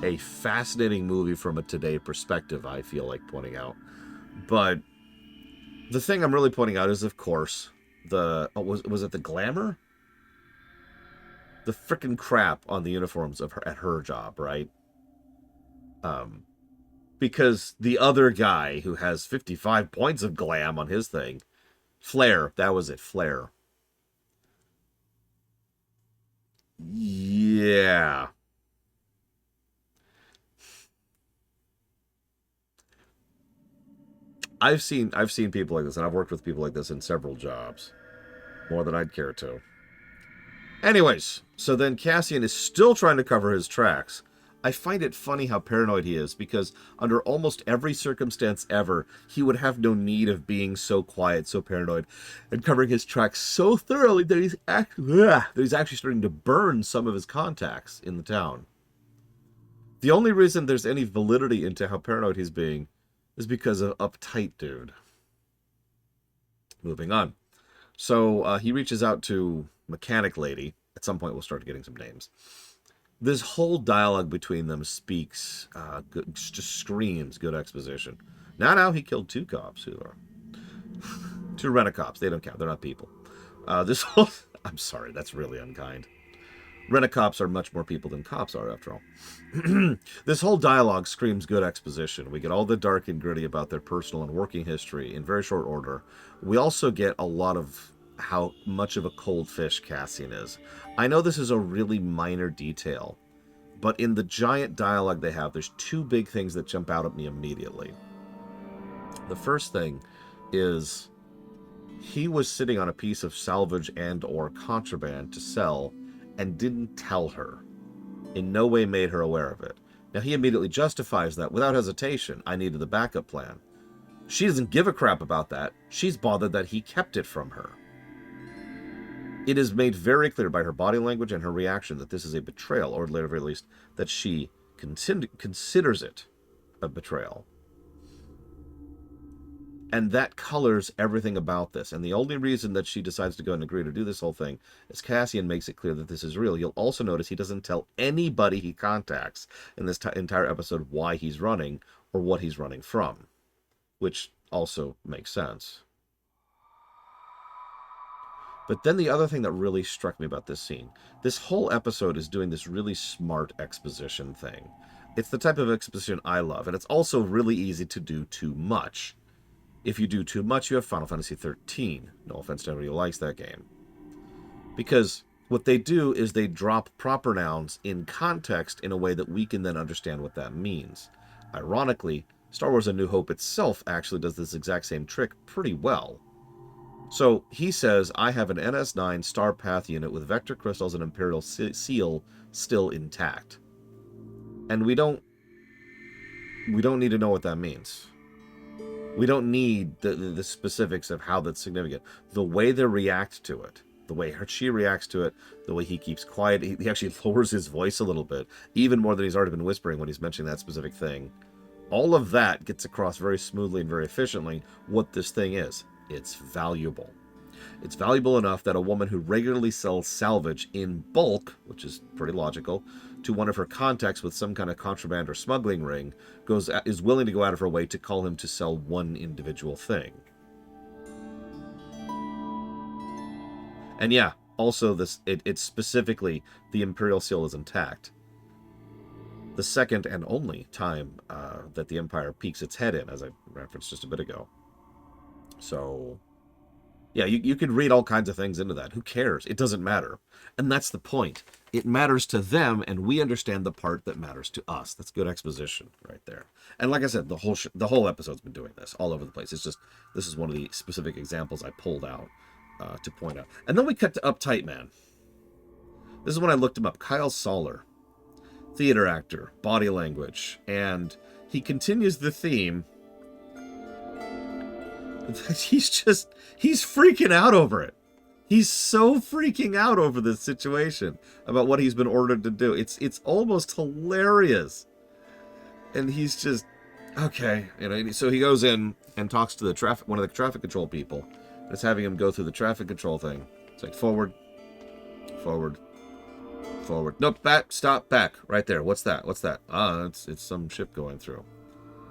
A fascinating movie from a today perspective, I feel like pointing out. But the thing I'm really pointing out is, of course, was it the glamour? The frickin' crap on the uniforms of her at her job, right? Because the other guy who has 55 points of glam on his thing, Flair, that was it, Flair. Yeah. I've seen people like this, and I've worked with people like this in several jobs. More than I'd care to. Anyways, so then Cassian is still trying to cover his tracks. I find it funny how paranoid he is, because under almost every circumstance ever, he would have no need of being so quiet, so paranoid, and covering his tracks so thoroughly that he's actually starting to burn some of his contacts in the town. The only reason there's any validity into how paranoid he's being is because of uptight dude. Moving on. So he reaches out to Mechanic Lady. At some point we'll start getting some names. This whole dialogue between them speaks, just screams good exposition. Now he killed 2 cops. Who are 2 rent-a-cops. They don't count. They're not people. This whole... I'm sorry, that's really unkind. Rent-a-cops are much more people than cops are, after all. This whole dialogue screams good exposition. We get all the dark and gritty about their personal and working history in very short order. We also get a lot of how much of a cold fish Cassian is. I know this is a really minor detail, but in the giant dialogue they have, there's 2 big things that jump out at me immediately. The first thing is he was sitting on a piece of salvage and or contraband to sell and didn't tell her. In no way made her aware of it. Now he immediately justifies that without hesitation. I needed the backup plan. She doesn't give a crap about that. She's bothered that he kept it from her. It is made very clear by her body language and her reaction that this is a betrayal, or at the very least, that she considers it a betrayal. And that colors everything about this. And the only reason that she decides to go and agree to do this whole thing is Cassian makes it clear that this is real. You'll also notice he doesn't tell anybody he contacts in this entire episode why he's running or what he's running from, which also makes sense. But then the other thing that really struck me about this scene, this whole episode is doing this really smart exposition thing. It's the type of exposition I love, and it's also really easy to do too much. If you do too much, you have Final Fantasy XIII. No offense to anybody who likes that game. Because what they do is they drop proper nouns in context in a way that we can then understand what that means. Ironically, Star Wars A New Hope itself actually does this exact same trick pretty well. So he says, I have an NS9 Star Path unit with vector crystals and Imperial seal still intact. And we don't need to know what that means. We don't need the specifics of how that's significant. The way they react to it, the way she reacts to it, the way he keeps quiet, he actually lowers his voice a little bit, even more than he's already been whispering when he's mentioning that specific thing. All of that gets across very smoothly and very efficiently what this thing is. It's valuable. It's valuable enough that a woman who regularly sells salvage in bulk, which is pretty logical, to one of her contacts with some kind of contraband or smuggling ring, is willing to go out of her way to call him to sell one individual thing. And yeah, also it's specifically the Imperial seal is intact. The second and only time that the Empire peeks its head in, as I referenced just a bit ago. So, yeah, you could read all kinds of things into that. Who cares? It doesn't matter. And that's the point. It matters to them, and we understand the part that matters to us. That's good exposition right there. And like I said, the whole episode's been doing this all over the place. It's just, this is one of the specific examples I pulled out to point out. And then we cut to Uptight Man. This is when I looked him up. Kyle Soller. Theater actor, body language, and he continues the theme. He's freaking out over it. He's so freaking out over this situation about what he's been ordered to do. It's almost hilarious. And he's just, okay, so he goes in and talks to one of the traffic control people. And it's having him go through the traffic control thing. It's like forward. Nope, back, stop, back. Right there. What's that? Ah, it's some ship going through.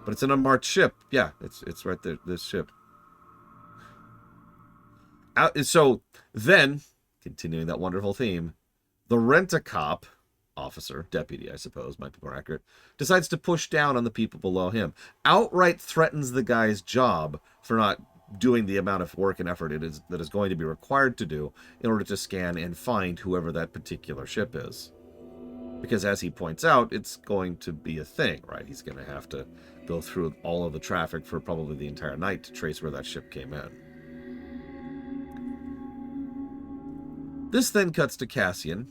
But it's an unmarked ship. Yeah, it's right there, this ship. So then, continuing that wonderful theme, the rent-a-cop officer, deputy, I suppose, might be more accurate, decides to push down on the people below him. Outright threatens the guy's job for not doing the amount of work and effort that is going to be required to do in order to scan and find whoever that particular ship is. Because as he points out, it's going to be a thing, right? He's going to have to go through all of the traffic for probably the entire night to trace where that ship came in. This then cuts to Cassian,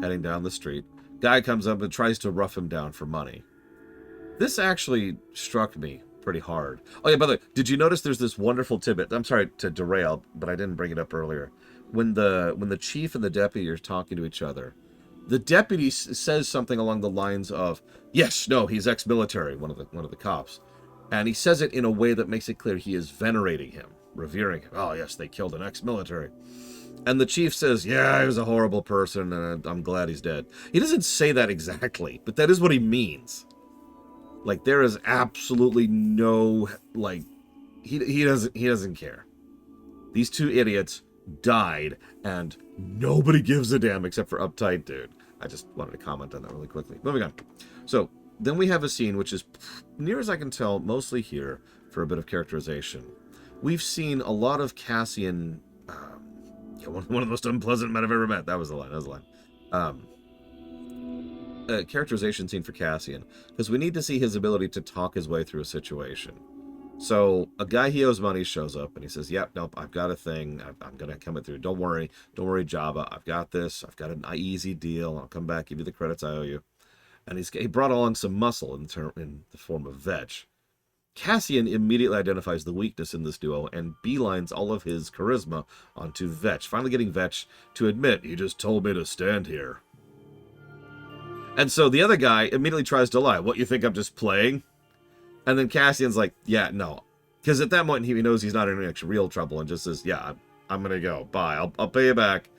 heading down the street. Guy comes up and tries to rough him down for money. This actually struck me pretty hard. Oh yeah, by the way, did you notice there's this wonderful tidbit? I'm sorry to derail, but I didn't bring it up earlier. When the chief and the deputy are talking to each other, the deputy says something along the lines of, "Yes, no, he's ex-military," one of the cops, and he says it in a way that makes it clear he is venerating him, revering him. Oh yes, they killed an ex-military. And the chief says, "Yeah, he was a horrible person, and I'm glad he's dead." He doesn't say that exactly, but that is what he means. Like, there is absolutely no, like, he doesn't care. These two idiots died, and nobody gives a damn except for Uptight Dude. I just wanted to comment on that really quickly. Moving on. So, then we have a scene which is, near as I can tell, mostly here for a bit of characterization. We've seen a lot of Cassian, one of the most unpleasant men I've ever met. That was the line. Characterization scene for Cassian, because we need to see his ability to talk his way through a situation. So a guy he owes money shows up and he says, "Yep, nope, I've got a thing. I'm gonna come it through. Don't worry, Jabba. I've got this. I've got an easy deal. I'll come back, give you the credits I owe you." And he brought along some muscle in the form of Vetch. Cassian immediately identifies the weakness in this duo and beelines all of his charisma onto Vetch, finally getting Vetch to admit, "You just told me to stand here." And so the other guy immediately tries to lie. "What, you think I'm just playing?" And then Cassian's like, "Yeah, no." Because at that moment, he knows he's not in any real trouble and just says, "Yeah, I'm going to go. Bye. I'll pay you back."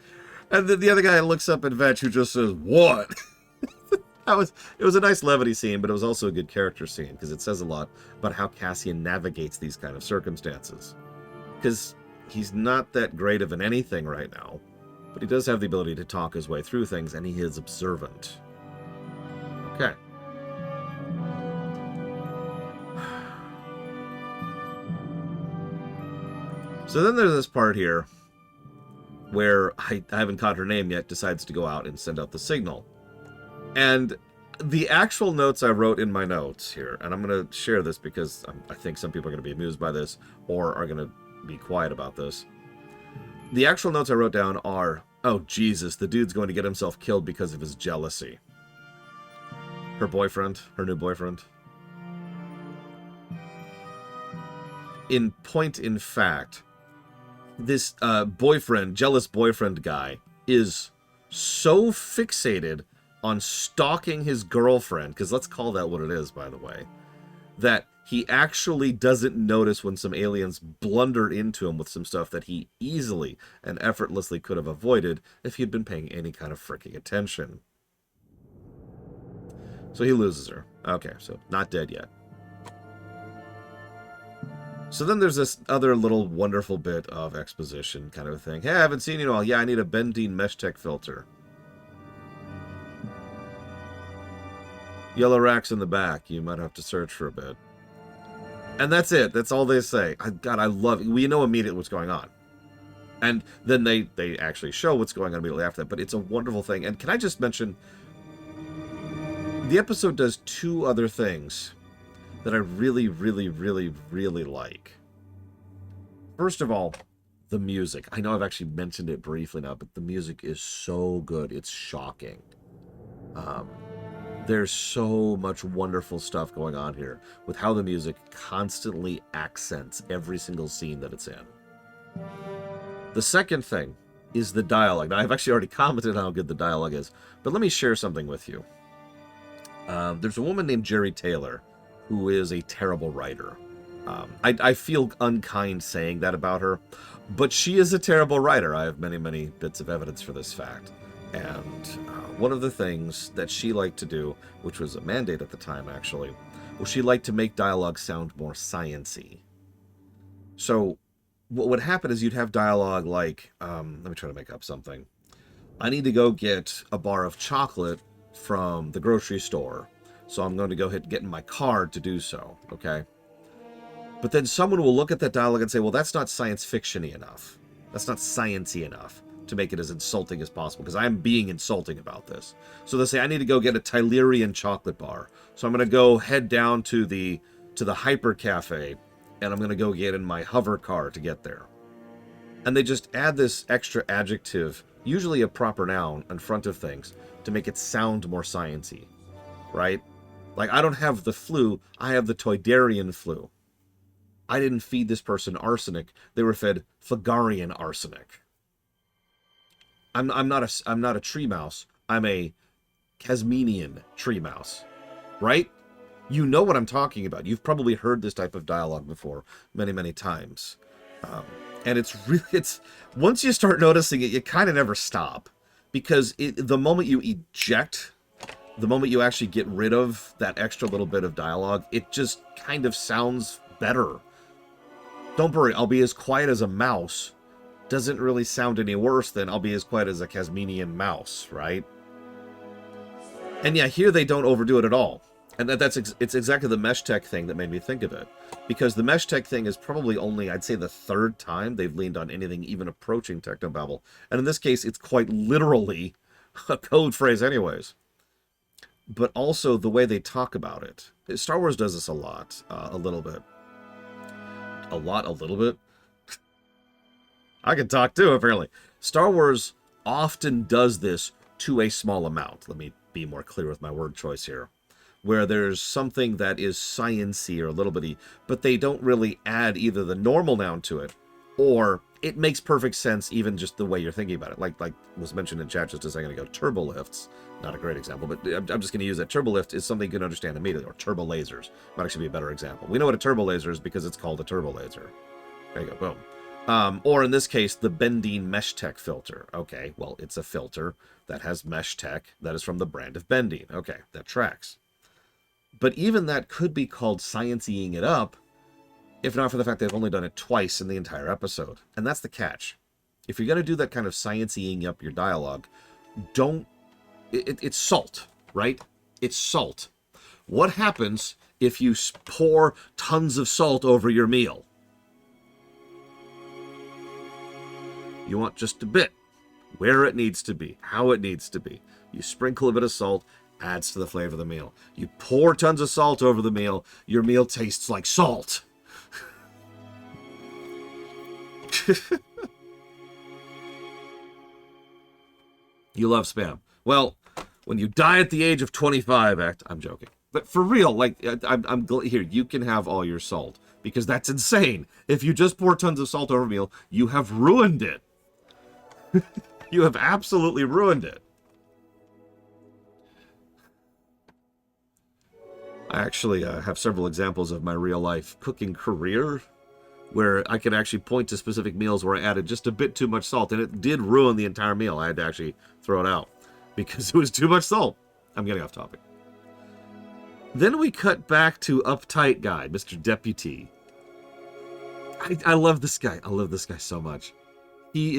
And then the other guy looks up at Vetch, who just says, "What?" It was a nice levity scene, but it was also a good character scene because it says a lot about how Cassian navigates these kind of circumstances. Because he's not that great of an anything right now, but he does have the ability to talk his way through things, and he is observant. Okay. So then there's this part here where I haven't caught her name yet, decides to go out and send out the signal. And The actual notes I wrote in my notes here, and I'm going to share this because I think some people are going to be amused by this or are going to be quiet about this. The actual notes I wrote down are, oh, Jesus, the dude's going to get himself killed because of his jealousy. Her boyfriend, her new boyfriend. In fact, this jealous boyfriend guy, is so fixated on stalking his girlfriend, because let's call that what it is, by the way, that he actually doesn't notice when some aliens blunder into him with some stuff that he easily and effortlessly could have avoided if he'd been paying any kind of freaking attention. So he loses her. Okay, so not dead yet. So then there's this other little wonderful bit of exposition kind of a thing. Hey, I haven't seen you in a while. Yeah, I need a benzene mesh tech filter. Yellow racks in the back. You might have to search for a bit. And that's it. That's all they say. God, I love it. We know immediately what's going on. And then they actually show what's going on immediately after that. But it's a wonderful thing. And can I just mention, the episode does two other things that I really, really, really, really like. First of all, the music. I know I've actually mentioned it briefly now, but the music is so good. It's shocking. There's so much wonderful stuff going on here with how the music constantly accents every single scene that it's in. The second thing is the dialogue. Now, I've actually already commented on how good the dialogue is, but let me share something with you. There's a woman named Jerry Taylor who is a terrible writer. I feel unkind saying that about her, but she is a terrible writer. I have many, many bits of evidence for this fact. And one of the things that she liked to do, which was a mandate at the time, actually, was she liked to make dialogue sound more science-y. So what would happen is you'd have dialogue like, let me try to make up something. I need to go get a bar of chocolate from the grocery store, so I'm going to go ahead and get in my car to do so, okay? But then someone will look at that dialogue and say, well, that's not science fiction-y enough. That's not science-y enough to make it as insulting as possible, because I'm being insulting about this. So they'll say, I need to go get a Tylerian chocolate bar. So I'm going to go head down to the Hyper Cafe, and I'm going to go get in my hover car to get there. And they just add this extra adjective, usually a proper noun, in front of things to make it sound more science-y, right? Like, I don't have the flu, I have the Toydarian flu. I didn't feed this person arsenic, they were fed Fagarian arsenic. I'm not a tree mouse. I'm a Casmenian tree mouse, right? You know what I'm talking about. You've probably heard this type of dialogue before many, many times. And it's once you start noticing it, you kind of never stop, because the moment you eject, the moment you actually get rid of that extra little bit of dialogue, it just kind of sounds better. Don't worry, I'll be as quiet as a mouse doesn't really sound any worse than I'll be as quiet as a Casmenian mouse, right? And yeah, here they don't overdo it at all. And it's exactly the mesh tech thing that made me think of it. Because the mesh tech thing is probably only, I'd say, the third time they've leaned on anything even approaching technobabble. And in this case, it's quite literally a code phrase anyways. But also the way they talk about it. Star Wars does this a lot, a little bit. A little bit? I can talk too, apparently. Star Wars often does this to a small amount. Let me be more clear with my word choice here. Where there's something that is science-y or a little bitty, but they don't really add either the normal noun to it, or it makes perfect sense even just the way you're thinking about it. Like was mentioned in chat just a second ago, turbolifts. Not a great example, but I'm just going to use that. Turbolift is something you can understand immediately, or turbo lasers might actually be a better example. We know what a turbo laser is because it's called a turbo laser. There you go, boom. Or in this case, the benzene mesh tech filter. Okay, well, it's a filter that has mesh tech that is from the brand of benzene. Okay, that tracks. But even that could be called science-ing it up, if not for the fact they've only done it twice in the entire episode. And that's the catch. If you're going to do that kind of science-ing up your dialogue, don't... It's salt, right? It's salt. What happens if you pour tons of salt over your meal? You want just a bit, where it needs to be, how it needs to be. You sprinkle a bit of salt, Adds to the flavor of the meal. You pour tons of salt over the meal, your meal tastes like salt. You love Spam. Well, when you die at the age of 25, I'm joking. But for real, like, here, you can have all your salt. Because that's insane. If you just pour tons of salt over a meal, you have ruined it. You have absolutely ruined it. I actually have several examples of my real life cooking career where I could actually point to specific meals where I added just a bit too much salt, and it did ruin the entire meal. I had to actually throw it out because it was too much salt. I'm getting off topic. Then we cut back to uptight guy, Mr. Deputy. I love this guy. I love this guy so much. He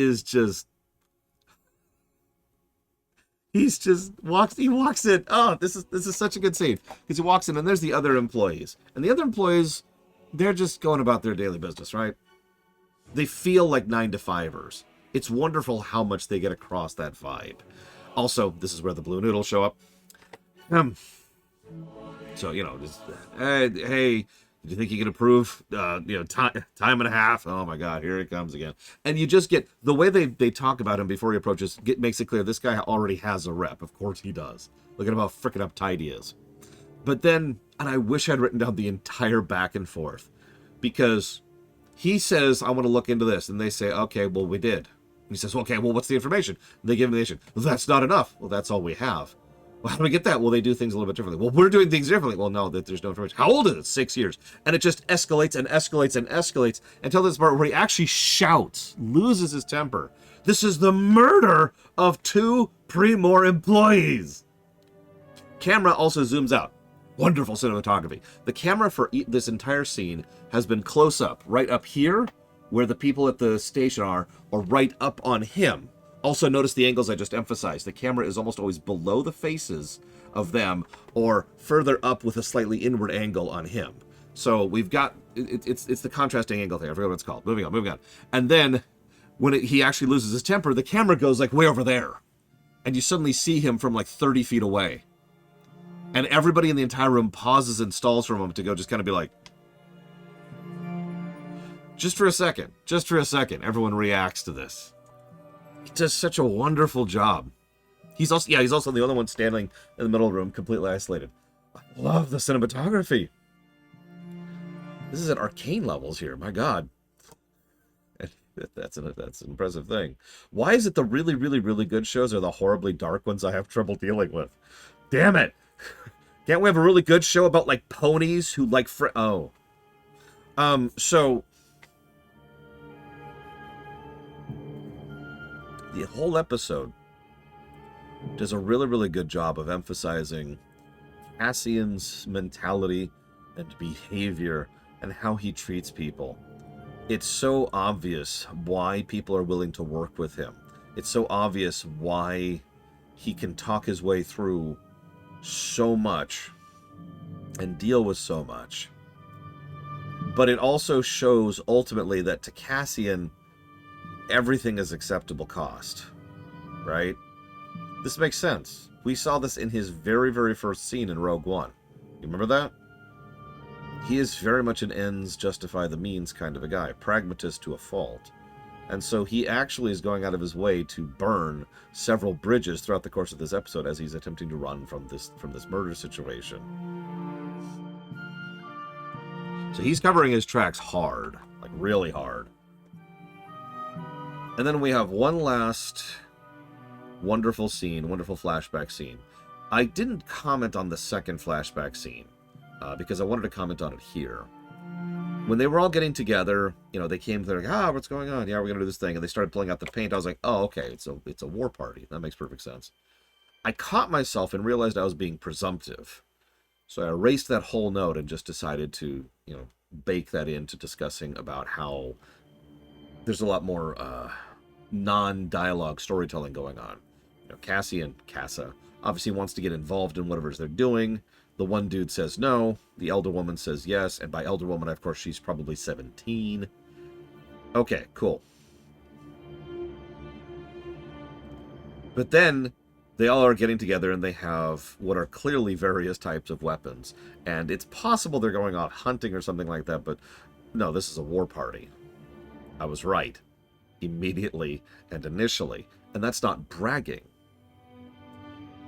walks in. Oh, this is such a good scene. Because he walks in and there's the other employees. And the other employees, they're just going about their daily business, right? They feel like 9-to-5ers. It's wonderful how much they get across that vibe. Also, this is where the blue noodles show up. So, just, hey, do you think you can approve, time and a half? Oh my God, here it comes again. And you just get, the way they talk about him before he approaches, makes it clear this guy already has a rep. Of course he does. Look at how freaking uptight he is. But then, and I wish I'd written down the entire back and forth, because he says, I want to look into this. And they say, okay, well, we did. And he says, okay, well, what's the information? And they give him the information. Well, that's not enough. Well, that's all we have. Well, how do we get that? Well, they do things a little bit differently. Well, we're doing things differently. Well, no, there's no information. How old is it? 6 years. And it just escalates and escalates and escalates until this part where he actually shouts, loses his temper. This is the murder of 2 Primor employees. Camera also zooms out. Wonderful cinematography. The camera for this entire scene has been close up, right up here, where the people at the station are, or right up on him. Also, notice the angles I just emphasized. The camera is almost always below the faces of them or further up with a slightly inward angle on him. So we've got, it's the contrasting angle thing. I forget what it's called. Moving on. And then when he actually loses his temper, the camera goes like way over there. And you suddenly see him from like 30 feet away. And everybody in the entire room pauses and stalls for a moment to go just kind of be like, just for a second, everyone reacts to this. He does such a wonderful job. He's also the only one standing in the middle of the room, completely isolated. I love the cinematography. This is at arcane levels here. My God, that's an impressive thing. Why is it the really, really, really good shows are the horribly dark ones I have trouble dealing with? Damn it! Can't we have a really good show about like ponies who like so. The whole episode does a really, really good job of emphasizing Cassian's mentality and behavior and how he treats people. It's so obvious why people are willing to work with him. It's so obvious why he can talk his way through so much and deal with so much. But it also shows ultimately that to Cassian, everything is acceptable cost, right? This makes sense. We saw this in his very, very first scene in Rogue One. You remember that? He is very much an ends justify the means kind of a guy, pragmatist to a fault. And so he actually is going out of his way to burn several bridges throughout the course of this episode as he's attempting to run from this murder situation. So he's covering his tracks hard, like really hard. And then we have one last wonderful flashback scene. I didn't comment on the second flashback scene because I wanted to comment on it here. When they were all getting together, they came, they're like, what's going on? Yeah, we're going to do this thing. And they started pulling out the paint. I was like, oh, okay, it's a war party. That makes perfect sense. I caught myself and realized I was being presumptive. So I erased that whole note and just decided to, bake that into discussing about how there's a lot more non-dialogue storytelling going on. Cassian, Kassa, obviously wants to get involved in whatever they're doing. The one dude says no. The elder woman says yes. And by elder woman, of course, she's probably 17. Okay, cool. But then They all are getting together and they have what are clearly various types of weapons. And it's possible they're going out hunting or something like that, but no, this is a war party. I was right. Immediately and initially. And that's not bragging.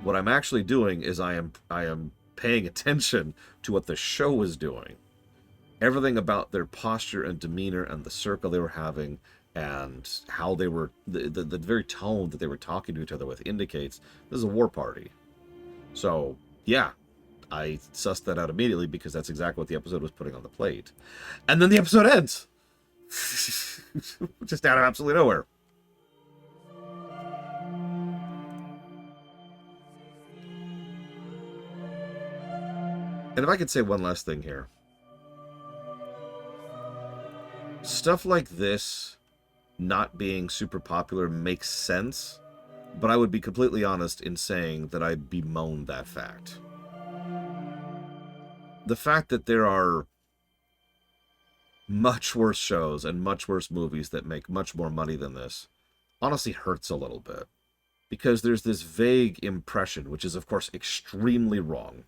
What I'm actually doing is I am paying attention to what the show is doing. Everything about their posture and demeanor and the circle they were having and how they were, the very tone that they were talking to each other with indicates this is a war party. So, yeah, I sussed that out immediately because that's exactly what the episode was putting on the plate. And then the episode ends. Just out of absolutely nowhere. And if I could say one last thing here. Stuff like this not being super popular makes sense, but I would be completely honest in saying that I bemoan that fact. The fact that there are much worse shows and much worse movies that make much more money than this honestly hurts a little bit. Because there's this vague impression, which is of course extremely wrong,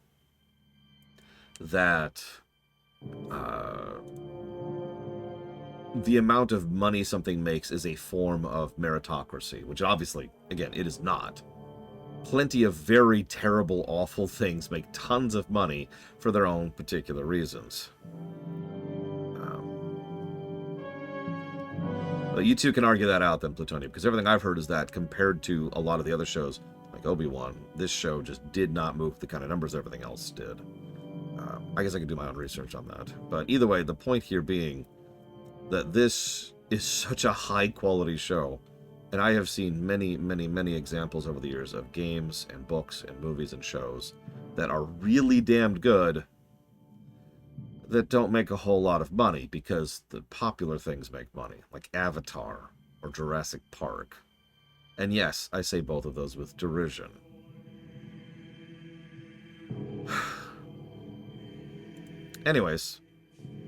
that the amount of money something makes is a form of meritocracy, which obviously, again, it is not. Plenty of very terrible, awful things make tons of money for their own particular reasons. But you two can argue that out then, Plutonium, because everything I've heard is that compared to a lot of the other shows, like Obi-Wan, this show just did not move the kind of numbers everything else did. I guess I could do my own research on that. But either way, the point here being that this is such a high-quality show, and I have seen many, many, many examples over the years of games and books and movies and shows that are really damned good that don't make a whole lot of money because the popular things make money, like Avatar or Jurassic Park. And yes, I say both of those with derision. Anyways,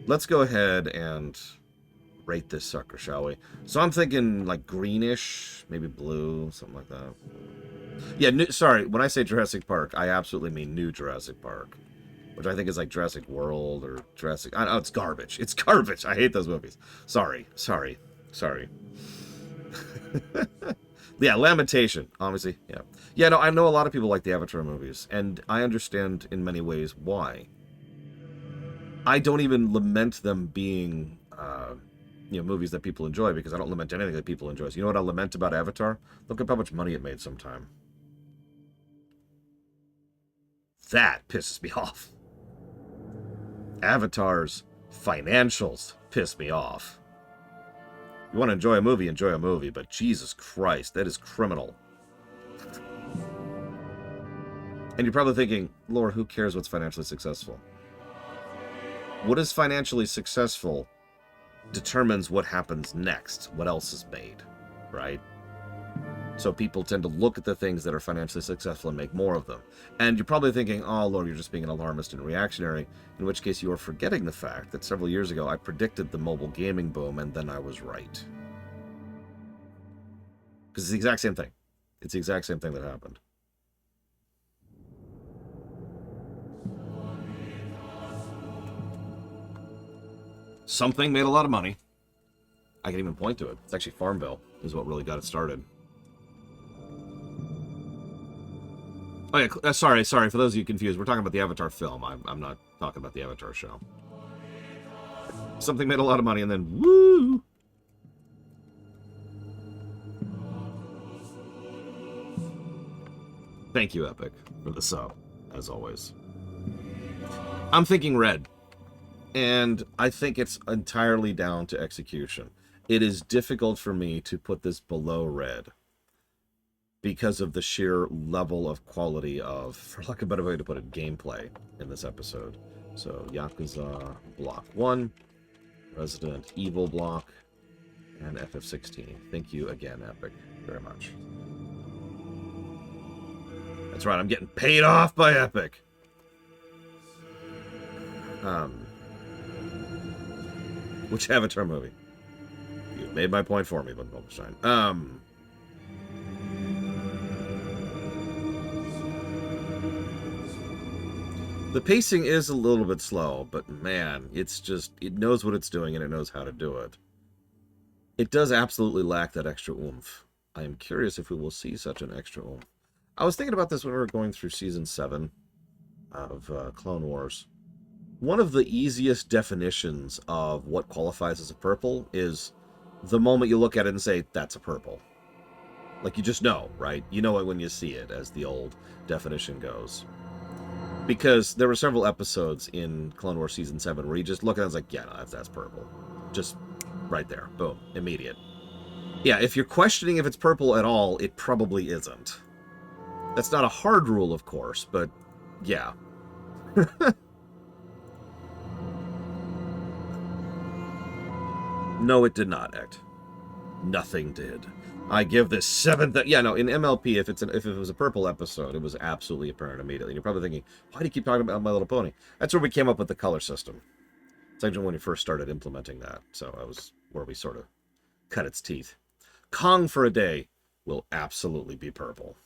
let's go ahead and rate this sucker, shall we? So I'm thinking like greenish, maybe blue, something like that. Yeah, sorry, when I say Jurassic Park, I absolutely mean New Jurassic Park, which I think is like Jurassic World or Jurassic... I know, it's garbage. It's garbage. I hate those movies. Sorry. Yeah, Lamentation, obviously, yeah. Yeah, no, I know a lot of people like the Avatar movies, and I understand in many ways why. I don't even lament them being, movies that people enjoy, because I don't lament anything that people enjoy. So you know what I lament about Avatar? Look up how much money it made sometime. That pisses me off. Avatar's financials piss me off. You want to enjoy a movie, but Jesus Christ, that is criminal. And you're probably thinking, Laura, who cares what's financially successful? What is financially successful determines what happens next, what else is made, right? So people tend to look at the things that are financially successful and make more of them. And you're probably thinking, oh, Lord, you're just being an alarmist and reactionary, in which case you are forgetting the fact that several years ago I predicted the mobile gaming boom, and then I was right. Because it's the exact same thing. It's the exact same thing that happened. Something made a lot of money. I can even point to it. It's actually Farmville is what really got it started. Oh yeah, sorry. For those of you confused, we're talking about the Avatar film. I'm not talking about the Avatar show. Something made a lot of money, and then woo! Thank you, Epic, for the sub, as always. I'm thinking red. And I think it's entirely down to execution. It is difficult for me to put this below red because of the sheer level of quality of, for lack of a better way to put it, gameplay in this episode. So, Yakuza Block 1, Resident Evil Block, and FF16. Thank you again, Epic, very much. That's right, I'm getting paid off by Epic. Which Avatar movie? You made my point for me, but Wolfenstein. The pacing is a little bit slow, but man, it's just, it knows what it's doing and it knows how to do it. It does absolutely lack that extra oomph. I am curious if we will see such an extra oomph. I was thinking about this when we were going through Season 7 of Clone Wars. One of the easiest definitions of what qualifies as a purple is the moment you look at it and say, that's a purple. Like, you just know, right? You know it when you see it, as the old definition goes. Because there were several episodes in Clone Wars Season 7 where you just look at it and it's like, yeah, no, that's purple. Just right there. Boom. Immediate. Yeah, if you're questioning if it's purple at all, it probably isn't. That's not a hard rule, of course, but yeah. No, it did not, Ect. Nothing did. I give this 7th... Yeah, no, in MLP, if it was a purple episode, it was absolutely apparent immediately. And you're probably thinking, why do you keep talking about My Little Pony? That's where we came up with the color system. It's actually when we first started implementing that. So that was where we sort of cut its teeth. Kong for a day will absolutely be purple.